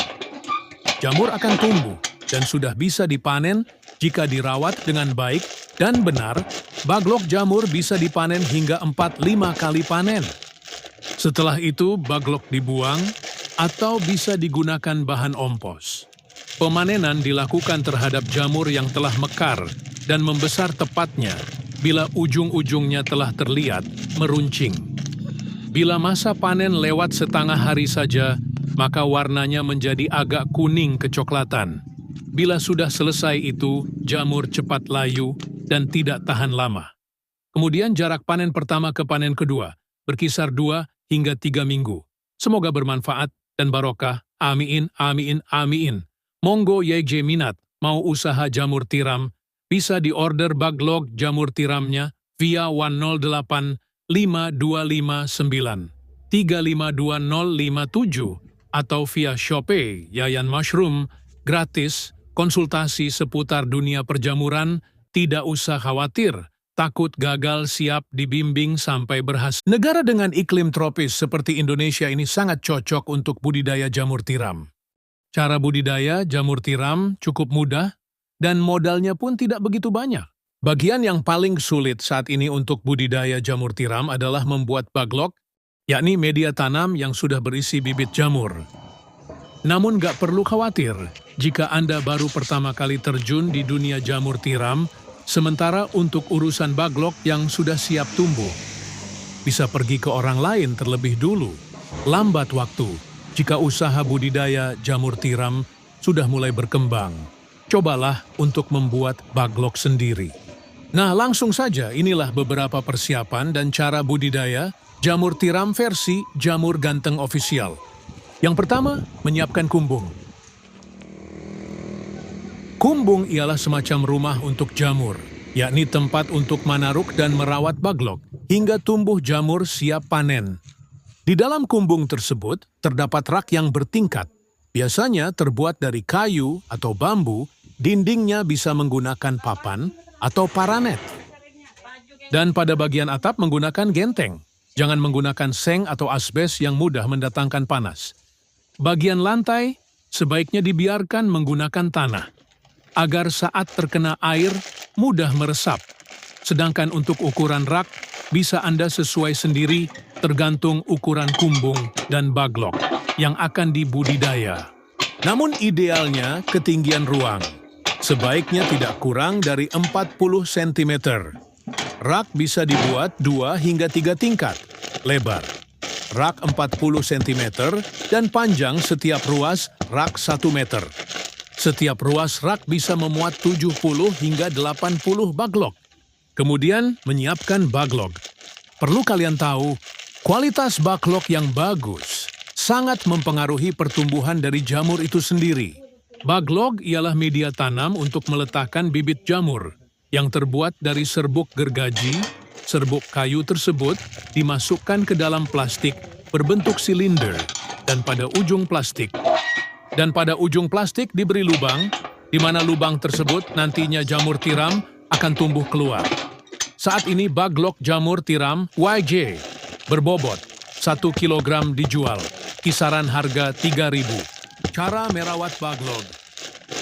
Jamur akan tumbuh dan sudah bisa dipanen jika dirawat dengan baik dan benar. Baglok jamur bisa dipanen hingga 4-5 kali panen. Setelah itu, baglok dibuang atau bisa digunakan bahan ompos. Pemanenan dilakukan terhadap jamur yang telah mekar dan membesar tepatnya bila ujung-ujungnya telah terlihat meruncing. Bila masa panen lewat setengah hari saja, maka warnanya menjadi agak kuning kecoklatan. Bila sudah selesai itu, jamur cepat layu dan tidak tahan lama. Kemudian jarak panen pertama ke panen kedua berkisar 2 hingga 3 minggu. Semoga bermanfaat dan barokah. Amin, amin, amin. Monggo YJ minat mau usaha jamur tiram, bisa diorder baglok jamur tiramnya via 108 5259 352057 atau via Shopee Yayan Mushroom, gratis, konsultasi seputar dunia perjamuran, tidak usah khawatir, takut gagal, siap dibimbing sampai berhasil. Negara dengan iklim tropis seperti Indonesia ini sangat cocok untuk budidaya jamur tiram. Cara budidaya jamur tiram cukup mudah dan modalnya pun tidak begitu banyak. Bagian yang paling sulit saat ini untuk budidaya jamur tiram adalah membuat baglok, yakni media tanam yang sudah berisi bibit jamur. Namun gak perlu khawatir jika Anda baru pertama kali terjun di dunia jamur tiram, sementara untuk urusan baglok yang sudah siap tumbuh, bisa pergi ke orang lain terlebih dulu. Lambat waktu jika usaha budidaya jamur tiram sudah mulai berkembang. Cobalah untuk membuat baglok sendiri. Nah, langsung saja inilah beberapa persiapan dan cara budidaya jamur tiram versi Jamur Ganteng Official. Yang pertama, menyiapkan kumbung. Kumbung ialah semacam rumah untuk jamur, yakni tempat untuk manaruk dan merawat baglok hingga tumbuh jamur siap panen. Di dalam kumbung tersebut terdapat rak yang bertingkat, biasanya terbuat dari kayu atau bambu, dindingnya bisa menggunakan papan atau paranet. Dan pada bagian atap menggunakan genteng, jangan menggunakan seng atau asbes yang mudah mendatangkan panas. Bagian lantai sebaiknya dibiarkan menggunakan tanah, agar saat terkena air mudah meresap. Sedangkan untuk ukuran rak, bisa Anda sesuai sendiri tergantung ukuran kumbung dan baglok yang akan dibudidaya. Namun idealnya ketinggian ruang sebaiknya tidak kurang dari 40 cm. Rak bisa dibuat 2 hingga 3 tingkat lebar. Rak 40 cm dan panjang setiap ruas rak 1 meter. Setiap ruas rak bisa memuat 70 hingga 80 baglok. Kemudian menyiapkan baglok. Perlu kalian tahu, kualitas baglok yang bagus sangat mempengaruhi pertumbuhan dari jamur itu sendiri. Baglok ialah media tanam untuk meletakkan bibit jamur yang terbuat dari serbuk gergaji. Serbuk kayu tersebut dimasukkan ke dalam plastik berbentuk silinder dan pada ujung plastik diberi lubang, di mana lubang tersebut nantinya jamur tiram akan tumbuh keluar. Saat ini baglok jamur tiram YJ berbobot 1 kg dijual, kisaran harga 3.000. Cara merawat baglok.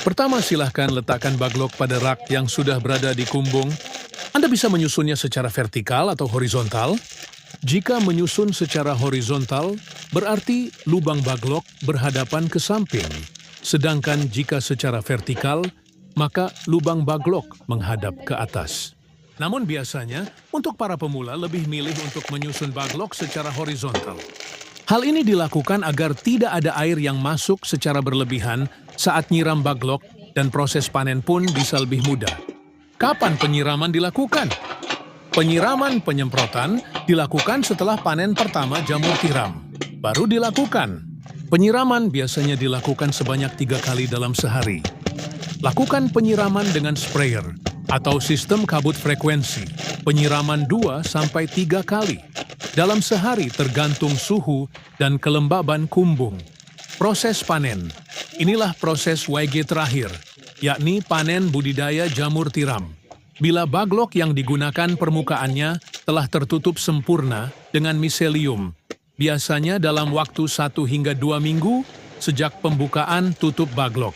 Pertama, silahkan letakkan baglok pada rak yang sudah berada di kumbung. Anda bisa menyusunnya secara vertikal atau horizontal. Jika menyusun secara horizontal, berarti lubang baglok berhadapan ke samping. Sedangkan jika secara vertikal, maka lubang baglok menghadap ke atas. Namun biasanya, untuk para pemula lebih milih untuk menyusun baglok secara horizontal. Hal ini dilakukan agar tidak ada air yang masuk secara berlebihan saat nyiram baglok dan proses panen pun bisa lebih mudah. Kapan penyiraman dilakukan? Penyiraman penyemprotan dilakukan setelah panen pertama jamur tiram. Baru dilakukan. Penyiraman biasanya dilakukan sebanyak 3 kali dalam sehari. Lakukan penyiraman dengan sprayer atau sistem kabut frekuensi. Penyiraman 2-3 kali dalam sehari tergantung suhu dan kelembaban kumbung. Proses panen. Inilah proses YG terakhir, yakni panen budidaya jamur tiram. Bila baglok yang digunakan permukaannya telah tertutup sempurna dengan miselium, biasanya dalam waktu 1 hingga 2 minggu sejak pembukaan tutup baglok.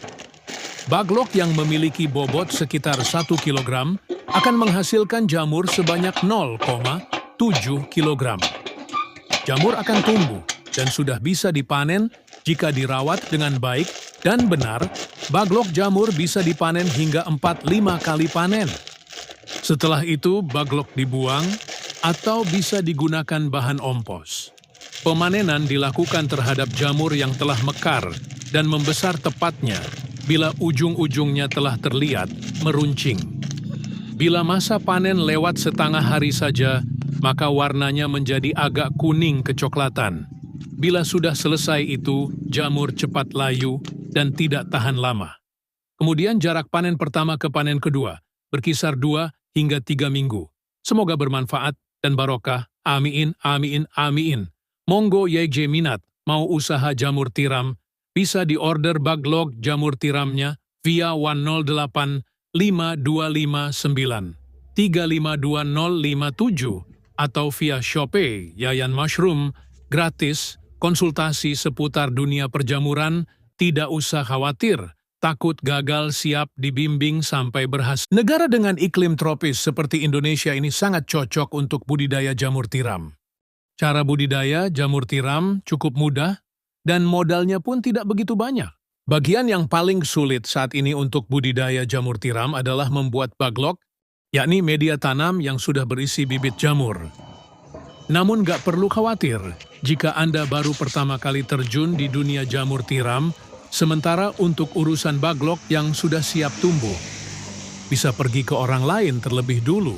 Baglok yang memiliki bobot sekitar 1 kg akan menghasilkan jamur sebanyak 0,7 kg. Jamur akan tumbuh dan sudah bisa dipanen jika dirawat dengan baik dan benar. Baglok jamur bisa dipanen hingga 4-5 kali panen. Setelah itu, baglok dibuang atau bisa digunakan bahan ompos. Pemanenan dilakukan terhadap jamur yang telah mekar dan membesar tepatnya bila ujung-ujungnya telah terlihat meruncing. Bila masa panen lewat setengah hari saja, maka warnanya menjadi agak kuning kecoklatan. Bila sudah selesai itu, jamur cepat layu dan tidak tahan lama. Kemudian jarak panen pertama ke panen kedua berkisar 2 hingga 3 minggu. Semoga bermanfaat dan barokah. Amin, amin, amin. Monggo YG minat mau usaha jamur tiram, bisa diorder baglok jamur tiramnya via 108 5259 352057 atau via Shopee Yayan Mushroom, gratis, konsultasi seputar dunia perjamuran, tidak usah khawatir, takut gagal, siap dibimbing sampai berhasil. Negara dengan iklim tropis seperti Indonesia ini sangat cocok untuk budidaya jamur tiram. Cara budidaya jamur tiram cukup mudah dan modalnya pun tidak begitu banyak. Bagian yang paling sulit saat ini untuk budidaya jamur tiram adalah membuat baglok, yakni media tanam yang sudah berisi bibit jamur. Namun gak perlu khawatir jika Anda baru pertama kali terjun di dunia jamur tiram, sementara untuk urusan baglok yang sudah siap tumbuh, bisa pergi ke orang lain terlebih dulu.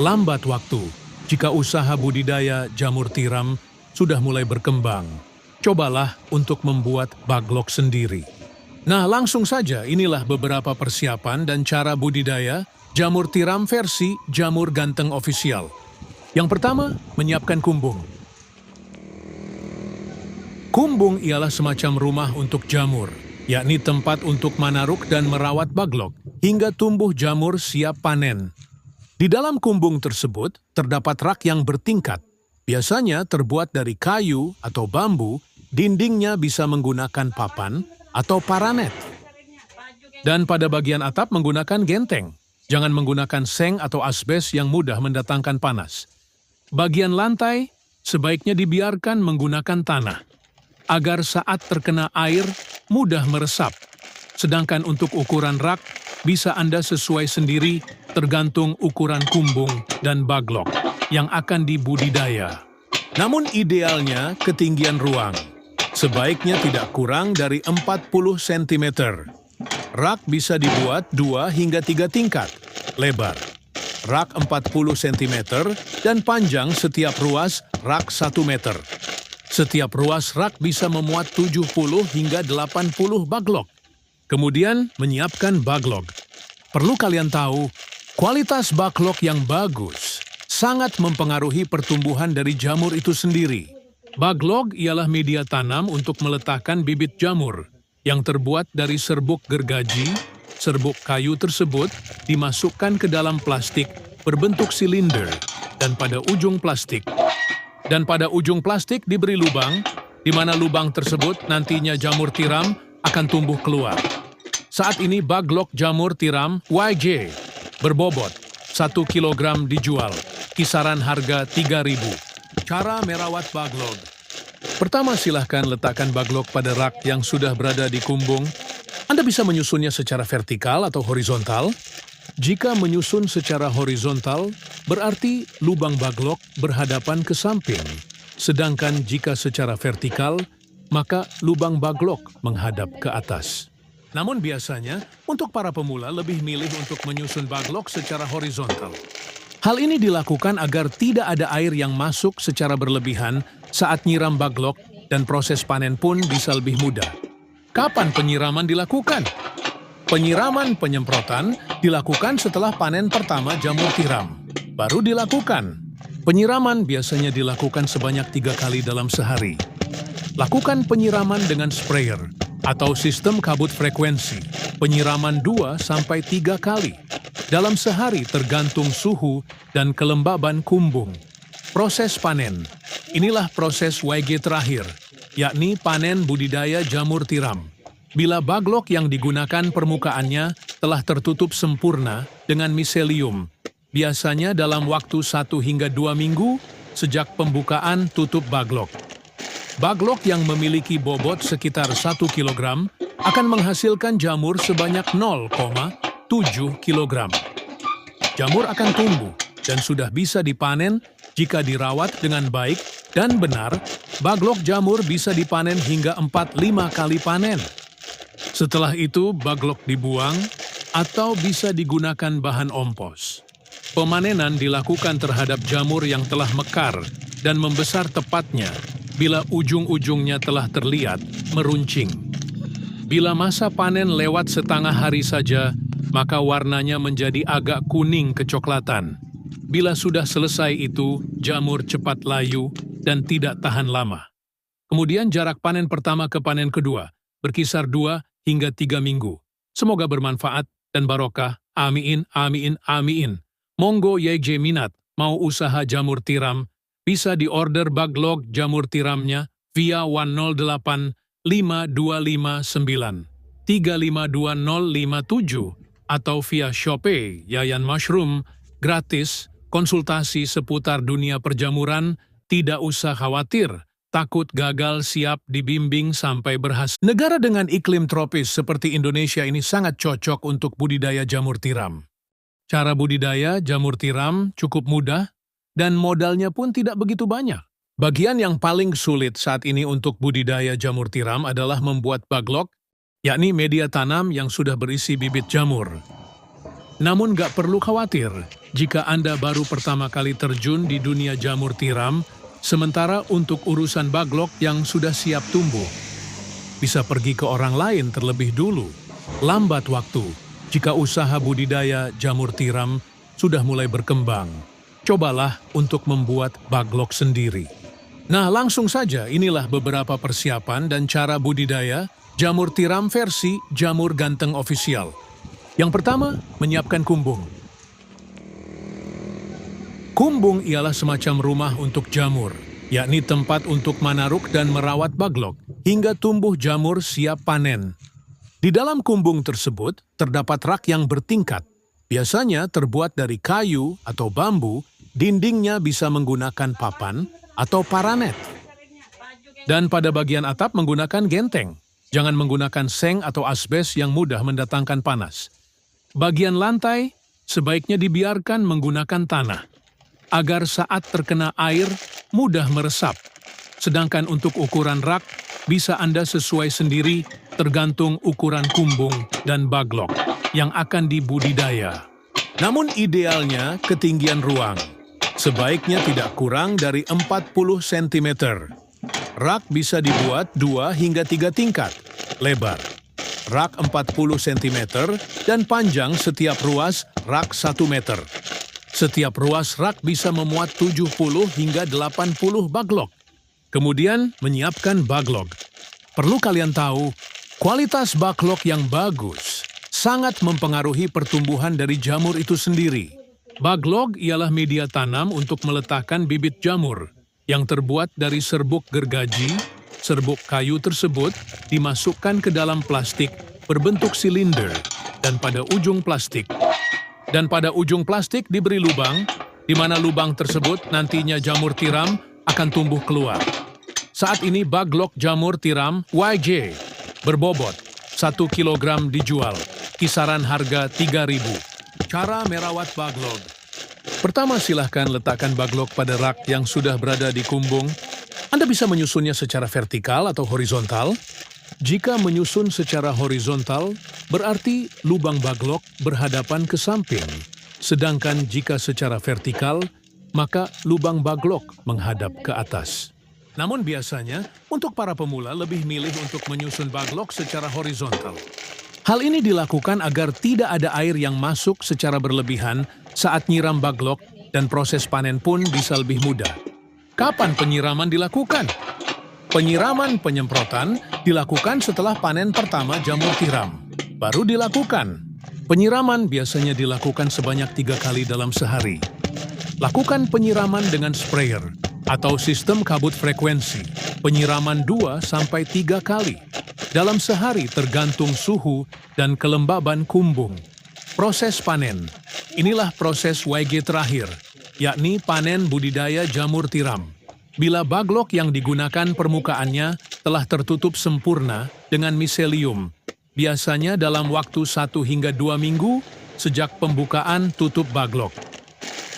Lambat waktu jika usaha budidaya jamur tiram sudah mulai berkembang. Cobalah untuk membuat baglok sendiri. Nah, langsung saja inilah beberapa persiapan dan cara budidaya jamur tiram versi Jamur Ganteng Official. Yang pertama, menyiapkan kumbung. Kumbung ialah semacam rumah untuk jamur, yakni tempat untuk manaruk dan merawat baglok hingga tumbuh jamur siap panen. Di dalam kumbung tersebut terdapat rak yang bertingkat, biasanya terbuat dari kayu atau bambu, dindingnya bisa menggunakan papan atau paranet. Dan pada bagian atap menggunakan genteng, jangan menggunakan seng atau asbes yang mudah mendatangkan panas. Bagian lantai sebaiknya dibiarkan menggunakan tanah, agar saat terkena air mudah meresap. Sedangkan untuk ukuran rak, bisa Anda sesuai sendiri tergantung ukuran kumbung dan baglok yang akan dibudidaya. Namun idealnya ketinggian ruang, sebaiknya tidak kurang dari 40 cm. Rak bisa dibuat 2 hingga 3 tingkat, lebar. Rak 40 cm dan panjang setiap ruas rak 1 meter. Setiap ruas rak bisa memuat 70 hingga 80 baglok. Kemudian menyiapkan baglok. Perlu kalian tahu, kualitas baglok yang bagus sangat mempengaruhi pertumbuhan dari jamur itu sendiri. Baglok ialah media tanam untuk meletakkan bibit jamur yang terbuat dari serbuk gergaji. Serbuk kayu tersebut dimasukkan ke dalam plastik berbentuk silinder dan pada ujung plastik diberi lubang, di mana lubang tersebut nantinya jamur tiram akan tumbuh keluar. Saat ini baglok jamur tiram YG berbobot 1 kg dijual, kisaran harga 3.000. Cara merawat baglok. Pertama, silahkan letakkan baglok pada rak yang sudah berada di kumbung. Anda bisa menyusunnya secara vertikal atau horizontal. Jika menyusun secara horizontal, berarti lubang baglok berhadapan ke samping. Sedangkan jika secara vertikal, maka lubang baglok menghadap ke atas. Namun biasanya, untuk para pemula lebih milih untuk menyusun baglok secara horizontal. Hal ini dilakukan agar tidak ada air yang masuk secara berlebihan saat nyiram baglok dan proses panen pun bisa lebih mudah. Kapan penyiraman dilakukan? Penyiraman penyemprotan dilakukan setelah panen pertama jamur tiram. Baru dilakukan. Penyiraman biasanya dilakukan sebanyak 3 kali dalam sehari. Lakukan penyiraman dengan sprayer atau sistem kabut frekuensi, penyiraman 2-3 kali dalam sehari tergantung suhu dan kelembaban kumbung. Proses panen. Inilah proses YG terakhir, yakni panen budidaya jamur tiram. Bila baglok yang digunakan permukaannya telah tertutup sempurna dengan miselium, biasanya dalam waktu 1 hingga 2 minggu sejak pembukaan tutup baglok. Baglok yang memiliki bobot sekitar 1 kg akan menghasilkan jamur sebanyak 0,7 kg. Jamur akan tumbuh dan sudah bisa dipanen jika dirawat dengan baik dan benar. Baglok jamur bisa dipanen hingga 4-5 kali panen. Setelah itu baglok dibuang atau bisa digunakan bahan ompos. Pemanenan dilakukan terhadap jamur yang telah mekar dan membesar tepatnya bila ujung-ujungnya telah terlihat meruncing. Bila masa panen lewat setengah hari saja, maka warnanya menjadi agak kuning kecoklatan. Bila sudah selesai itu, jamur cepat layu dan tidak tahan lama. Kemudian jarak panen pertama ke panen kedua berkisar 2 hingga 3 minggu. Semoga bermanfaat dan barokah. Amin, amin, amin. Monggo YG minat mau usaha jamur tiram, bisa diorder baglok jamur tiramnya via 108 5259 352057 atau via Shopee Yayan Mushroom, gratis, konsultasi seputar dunia perjamuran, tidak usah khawatir, takut gagal siap dibimbing sampai berhasil. Negara dengan iklim tropis seperti Indonesia ini sangat cocok untuk budidaya jamur tiram. Cara budidaya jamur tiram cukup mudah, dan modalnya pun tidak begitu banyak. Bagian yang paling sulit saat ini untuk budidaya jamur tiram adalah membuat baglok, yakni media tanam yang sudah berisi bibit jamur. Namun gak perlu khawatir jika Anda baru pertama kali terjun di dunia jamur tiram, sementara untuk urusan baglok yang sudah siap tumbuh, bisa pergi ke orang lain terlebih dulu. Lambat waktu jika usaha budidaya jamur tiram sudah mulai berkembang. Cobalah untuk membuat baglok sendiri. Nah, langsung saja inilah beberapa persiapan dan cara budidaya jamur tiram versi Jamur Ganteng Official. Yang pertama, menyiapkan kumbung. Kumbung ialah semacam rumah untuk jamur, yakni tempat untuk manaruk dan merawat baglok hingga tumbuh jamur siap panen. Di dalam kumbung tersebut terdapat rak yang bertingkat, biasanya terbuat dari kayu atau bambu. Dindingnya bisa menggunakan papan atau paranet. Dan pada bagian atap menggunakan genteng. Jangan menggunakan seng atau asbes yang mudah mendatangkan panas. Bagian lantai sebaiknya dibiarkan menggunakan tanah, agar saat terkena air mudah meresap. Sedangkan untuk ukuran rak bisa Anda sesuai sendiri tergantung ukuran kumbung dan baglok yang akan dibudidaya. Namun idealnya ketinggian ruang sebaiknya tidak kurang dari 40 cm. Rak bisa dibuat 2 hingga 3 tingkat, lebar rak 40 cm dan panjang setiap ruas rak 1 meter. Setiap ruas rak bisa memuat 70 hingga 80 baglok. Kemudian menyiapkan baglok. Perlu kalian tahu, kualitas baglok yang bagus sangat mempengaruhi pertumbuhan dari jamur itu sendiri. Baglok ialah media tanam untuk meletakkan bibit jamur yang terbuat dari serbuk gergaji. Serbuk kayu tersebut dimasukkan ke dalam plastik berbentuk silinder dan pada ujung plastik diberi lubang, di mana lubang tersebut nantinya jamur tiram akan tumbuh keluar. Saat ini baglok jamur tiram YG berbobot 1 kg dijual, kisaran harga 3.000. Cara merawat baglok. Pertama, silahkan letakkan baglok pada rak yang sudah berada di kumbung. Anda bisa menyusunnya secara vertikal atau horizontal. Jika menyusun secara horizontal, berarti lubang baglok berhadapan ke samping. Sedangkan jika secara vertikal, maka lubang baglok menghadap ke atas. Namun biasanya, untuk para pemula lebih milih untuk menyusun baglok secara horizontal. Hal ini dilakukan agar tidak ada air yang masuk secara berlebihan saat nyiram baglok dan proses panen pun bisa lebih mudah. Kapan penyiraman dilakukan? Penyiraman penyemprotan dilakukan setelah panen pertama jamur tiram. Baru dilakukan. Penyiraman biasanya dilakukan sebanyak 3 kali dalam sehari. Lakukan penyiraman dengan sprayer atau sistem kabut frekuensi. Penyiraman 2-3 kali dalam sehari tergantung suhu dan kelembaban kumbung. Proses panen. Inilah proses YG terakhir, yakni panen budidaya jamur tiram. Bila baglok yang digunakan permukaannya telah tertutup sempurna dengan miselium, biasanya dalam waktu 1 hingga 2 minggu sejak pembukaan tutup baglok.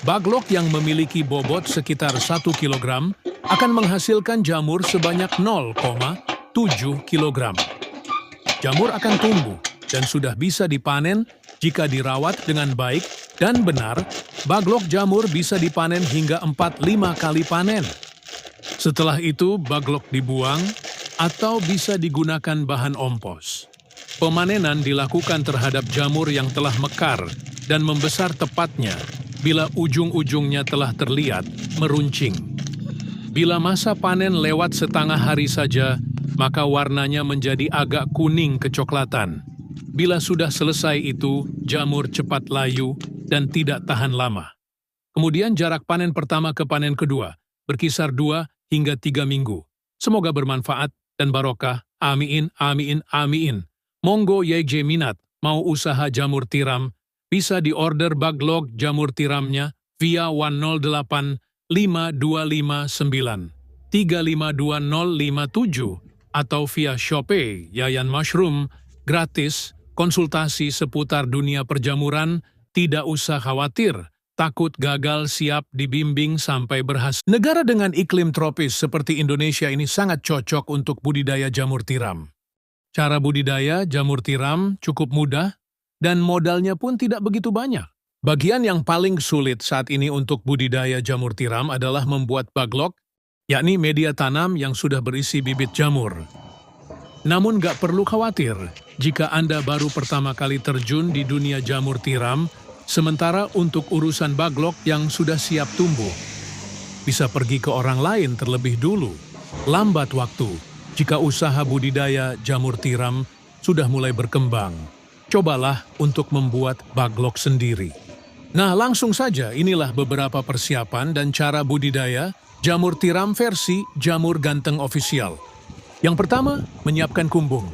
Baglok yang memiliki bobot sekitar 1 kg akan menghasilkan jamur sebanyak 0,7 kg. Jamur akan tumbuh dan sudah bisa dipanen jika dirawat dengan baik dan benar. Baglok jamur bisa dipanen hingga 4-5 kali panen. Setelah itu, baglok dibuang atau bisa digunakan bahan ompos. Pemanenan dilakukan terhadap jamur yang telah mekar dan membesar tepatnya bila ujung-ujungnya telah terlihat meruncing. Bila masa panen lewat setengah hari saja, maka warnanya menjadi agak kuning kecoklatan. Bila sudah selesai itu, jamur cepat layu dan tidak tahan lama. Kemudian jarak panen pertama ke panen kedua berkisar 2 hingga 3 minggu. Semoga bermanfaat dan barokah. Amin, amin, amin. Monggo YJ minat mau usaha jamur tiram, bisa diorder baglok jamur tiramnya via 108 5259 352057 atau via Shopee Yayan Mushroom, gratis, konsultasi seputar dunia perjamuran, tidak usah khawatir. Takut gagal, siap dibimbing sampai berhasil. Negara dengan iklim tropis seperti Indonesia ini sangat cocok untuk budidaya jamur tiram. Cara budidaya jamur tiram cukup mudah dan modalnya pun tidak begitu banyak. Bagian yang paling sulit saat ini untuk budidaya jamur tiram adalah membuat baglok, yakni media tanam yang sudah berisi bibit jamur. Namun gak perlu khawatir jika Anda baru pertama kali terjun di dunia jamur tiram. Sementara untuk urusan baglok yang sudah siap tumbuh, bisa pergi ke orang lain terlebih dulu. Lambat waktu jika usaha budidaya jamur tiram sudah mulai berkembang. Cobalah untuk membuat baglok sendiri. Nah, langsung saja inilah beberapa persiapan dan cara budidaya jamur tiram versi Jamur Ganteng Official. Yang pertama, menyiapkan kumbung.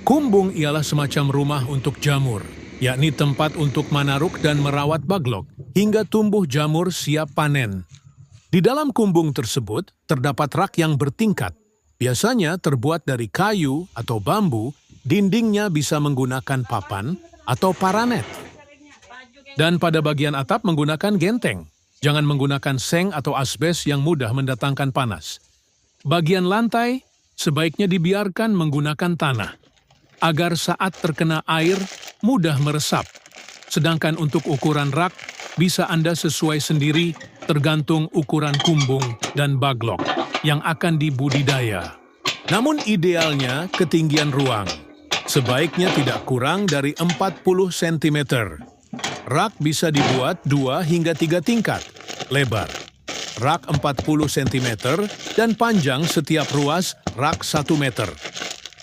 Kumbung ialah semacam rumah untuk jamur, yakni tempat untuk manaruk dan merawat baglok hingga tumbuh jamur siap panen. Di dalam kumbung tersebut terdapat rak yang bertingkat, biasanya terbuat dari kayu atau bambu, dindingnya bisa menggunakan papan atau paranet. Dan pada bagian atap menggunakan genteng, jangan menggunakan seng atau asbes yang mudah mendatangkan panas. Bagian lantai sebaiknya dibiarkan menggunakan tanah, agar saat terkena air mudah meresap. Sedangkan untuk ukuran rak bisa Anda sesuai sendiri tergantung ukuran kumbung dan baglok yang akan dibudidaya. Namun idealnya ketinggian ruang sebaiknya tidak kurang dari 40 cm. Rak bisa dibuat 2 hingga 3 tingkat lebar. Rak 40 cm dan panjang setiap ruas rak 1 meter.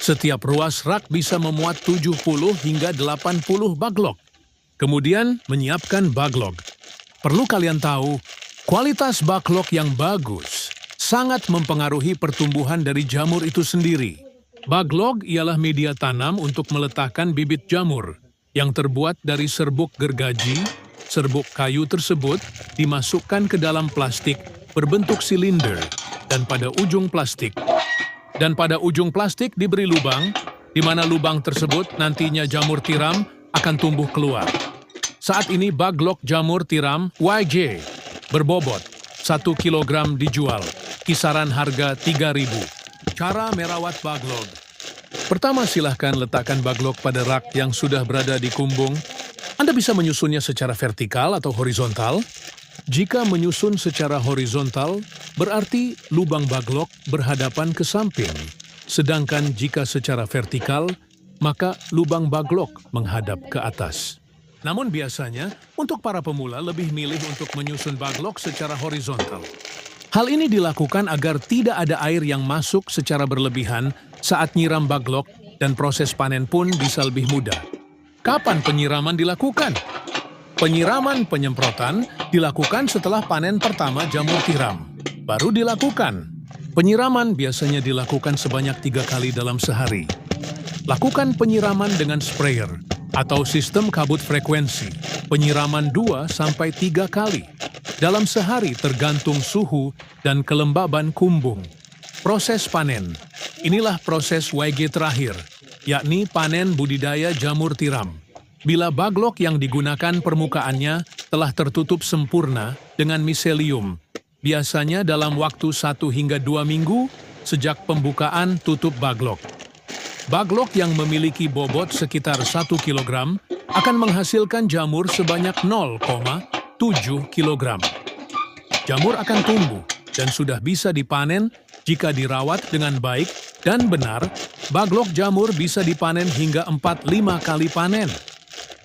Setiap ruas rak bisa memuat 70 hingga 80 baglok. Kemudian menyiapkan baglok. Perlu kalian tahu, kualitas baglok yang bagus sangat mempengaruhi pertumbuhan dari jamur itu sendiri. Baglok ialah media tanam untuk meletakkan bibit jamur yang terbuat dari serbuk gergaji. Serbuk kayu tersebut dimasukkan ke dalam plastik berbentuk silinder dan pada ujung plastik diberi lubang, di mana lubang tersebut nantinya jamur tiram akan tumbuh keluar. Saat ini baglok jamur tiram YJ berbobot 1 kg dijual, kisaran harga 3.000. Cara merawat baglok. Pertama, silahkan letakkan baglok pada rak yang sudah berada di kumbung. Anda bisa menyusunnya secara vertikal atau horizontal. Jika menyusun secara horizontal, berarti lubang baglok berhadapan ke samping. Sedangkan jika secara vertikal, maka lubang baglok menghadap ke atas. Namun biasanya, untuk para pemula lebih milih untuk menyusun baglok secara horizontal. Hal ini dilakukan agar tidak ada air yang masuk secara berlebihan saat nyiram baglok dan proses panen pun bisa lebih mudah. Kapan penyiraman dilakukan? Penyiraman penyemprotan dilakukan setelah panen pertama jamur tiram. Baru dilakukan. Penyiraman biasanya dilakukan sebanyak 3 kali dalam sehari. Lakukan penyiraman dengan sprayer atau sistem kabut frekuensi. Penyiraman 2-3 kali dalam sehari tergantung suhu dan kelembaban kumbung. Proses panen. Inilah proses YG terakhir, yakni panen budidaya jamur tiram. Bila baglok yang digunakan permukaannya telah tertutup sempurna dengan miselium, biasanya dalam waktu 1 hingga 2 minggu sejak pembukaan tutup baglok. Baglok yang memiliki bobot sekitar 1 kg akan menghasilkan jamur sebanyak 0,7 kg. Jamur akan tumbuh dan sudah bisa dipanen jika dirawat dengan baik dan benar. Baglok jamur bisa dipanen hingga 4-5 kali panen.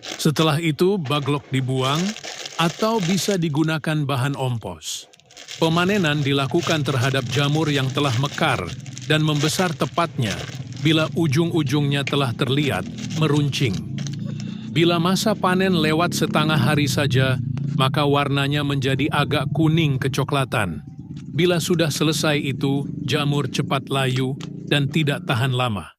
Setelah itu baglok dibuang atau bisa digunakan bahan ompos. Pemanenan dilakukan terhadap jamur yang telah mekar dan membesar tepatnya bila ujung-ujungnya telah terlihat meruncing. Bila masa panen lewat setengah hari saja, maka warnanya menjadi agak kuning kecoklatan. Bila sudah selesai itu, jamur cepat layu dan tidak tahan lama.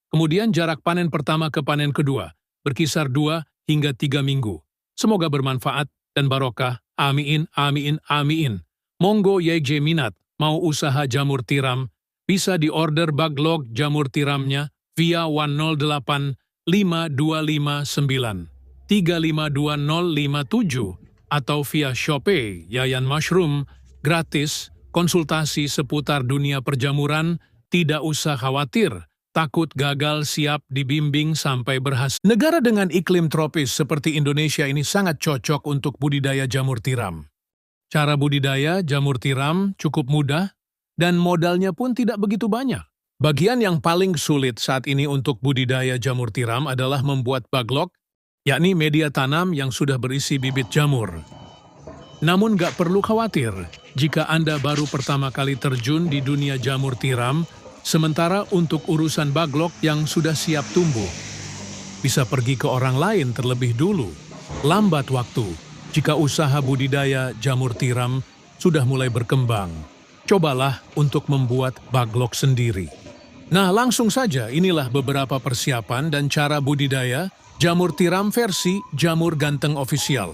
Kemudian jarak panen pertama ke panen kedua berkisar 2 hingga 3 minggu. Semoga bermanfaat dan barokah. Amin, amin, amin. Monggo YG minat mau usaha jamur tiram, bisa diorder baglok jamur tiramnya via 108 5259 352057 atau via Shopee Yayan Mushroom, gratis, konsultasi seputar dunia perjamuran, tidak usah khawatir, takut gagal siap dibimbing sampai berhasil. Negara dengan iklim tropis seperti Indonesia ini sangat cocok untuk budidaya jamur tiram. Cara budidaya jamur tiram cukup mudah dan modalnya pun tidak begitu banyak. Bagian yang paling sulit saat ini untuk budidaya jamur tiram adalah membuat baglok, yakni media tanam yang sudah berisi bibit jamur. Namun gak perlu khawatir jika Anda baru pertama kali terjun di dunia jamur tiram, sementara untuk urusan baglok yang sudah siap tumbuh. Bisa pergi ke orang lain terlebih dulu, lambat waktu jika usaha budidaya jamur tiram sudah mulai berkembang. Cobalah untuk membuat baglok sendiri. Nah, langsung saja inilah beberapa persiapan dan cara budidaya jamur tiram versi Jamur Ganteng Official.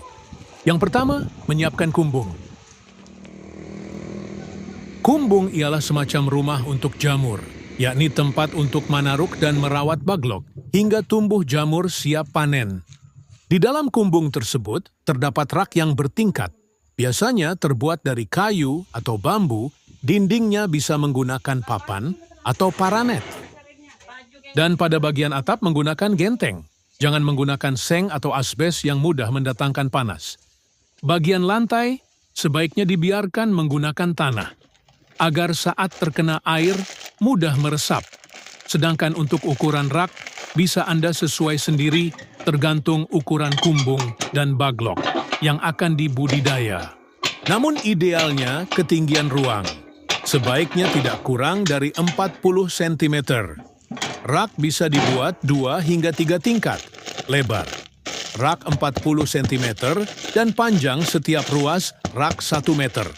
Yang pertama, menyiapkan kumbung. Kumbung ialah semacam rumah untuk jamur, yakni tempat untuk manaruk dan merawat baglok hingga tumbuh jamur siap panen. Di dalam kumbung tersebut terdapat rak yang bertingkat, biasanya terbuat dari kayu atau bambu, dindingnya bisa menggunakan papan atau paranet. Dan pada bagian atap menggunakan genteng. Jangan menggunakan seng atau asbes yang mudah mendatangkan panas. Bagian lantai sebaiknya dibiarkan menggunakan tanah, agar saat terkena air mudah meresap. Sedangkan untuk ukuran rak, bisa Anda sesuai sendiri tergantung ukuran kumbung dan baglok yang akan dibudidaya. Namun idealnya ketinggian ruang sebaiknya tidak kurang dari 40 cm. Rak bisa dibuat 2 hingga 3 tingkat lebar. Rak 40 cm dan panjang setiap ruas rak 1 meter.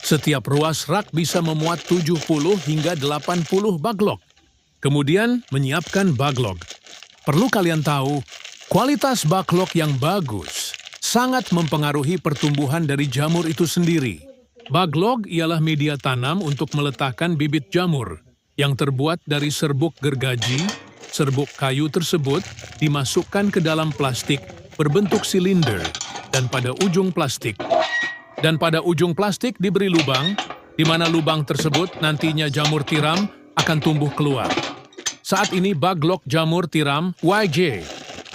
Setiap ruas rak bisa memuat 70 hingga 80 baglok. Kemudian menyiapkan baglok. Perlu kalian tahu, kualitas baglok yang bagus sangat mempengaruhi pertumbuhan dari jamur itu sendiri. Baglok ialah media tanam untuk meletakkan bibit jamur yang terbuat dari serbuk gergaji. Serbuk kayu tersebut dimasukkan ke dalam plastik berbentuk silinder dan pada ujung plastik diberi lubang, di mana lubang tersebut nantinya jamur tiram akan tumbuh keluar. Saat ini baglok jamur tiram YG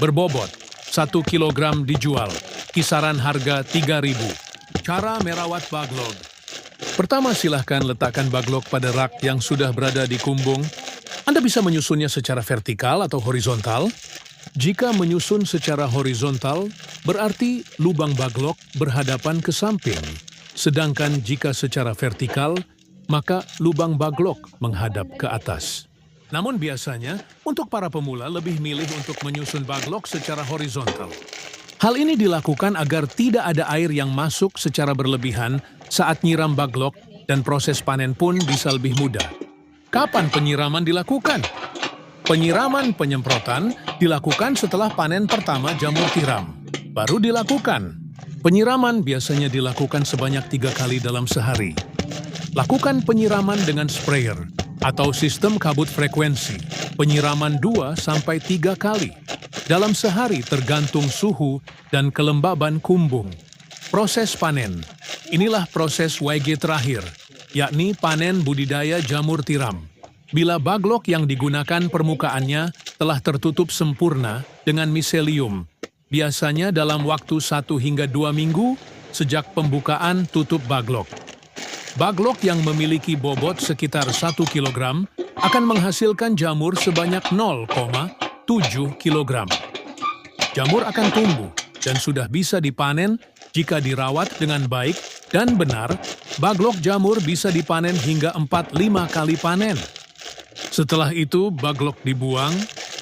berbobot 1 kg dijual, kisaran harga 3.000. Cara merawat baglok. Pertama, silahkan letakkan baglok pada rak yang sudah berada di kumbung. Anda bisa menyusunnya secara vertikal atau horizontal. Jika menyusun secara horizontal, berarti lubang baglok berhadapan ke samping. Sedangkan jika secara vertikal, maka lubang baglok menghadap ke atas. Namun biasanya, untuk para pemula lebih milih untuk menyusun baglok secara horizontal. Hal ini dilakukan agar tidak ada air yang masuk secara berlebihan saat nyiram baglok dan proses panen pun bisa lebih mudah. Kapan penyiraman dilakukan? Penyiraman penyemprotan dilakukan setelah panen pertama jamur tiram. Baru dilakukan. Penyiraman biasanya dilakukan sebanyak 3 kali dalam sehari. Lakukan penyiraman dengan sprayer atau sistem kabut frekuensi. Penyiraman 2-3 kali dalam sehari tergantung suhu dan kelembaban kumbung. Proses panen. Inilah proses YG terakhir, yakni panen budidaya jamur tiram. Bila baglok yang digunakan permukaannya telah tertutup sempurna dengan miselium, biasanya dalam waktu 1 hingga 2 minggu sejak pembukaan tutup baglok. Baglok yang memiliki bobot sekitar 1 kg akan menghasilkan jamur sebanyak 0,7 kg. Jamur akan tumbuh dan sudah bisa dipanen jika dirawat dengan baik dan benar. Baglok jamur bisa dipanen hingga 4-5 kali panen. Setelah itu, baglok dibuang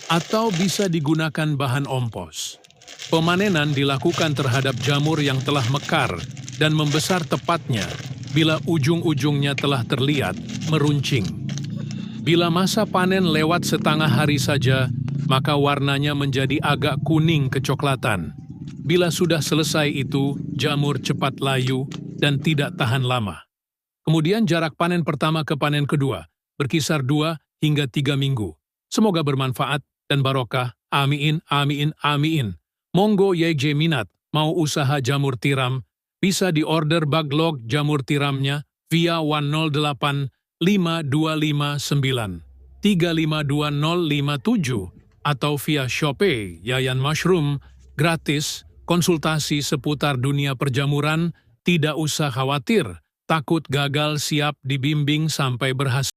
atau bisa digunakan bahan ompos. Pemanenan dilakukan terhadap jamur yang telah mekar dan membesar tepatnya bila ujung-ujungnya telah terlihat meruncing. Bila masa panen lewat setengah hari saja, maka warnanya menjadi agak kuning kecoklatan. Bila sudah selesai itu, jamur cepat layu dan tidak tahan lama. Kemudian jarak panen pertama ke panen kedua berkisar 2 hingga 3 minggu. Semoga bermanfaat dan barokah. Amin, amin, amin. Monggo YG minat, mau usaha jamur tiram, bisa diorder baglok jamur tiramnya via 108 5259 352057 atau via Shopee Yayan Mushroom, gratis, konsultasi seputar dunia perjamuran, tidak usah khawatir, takut gagal siap dibimbing sampai berhasil.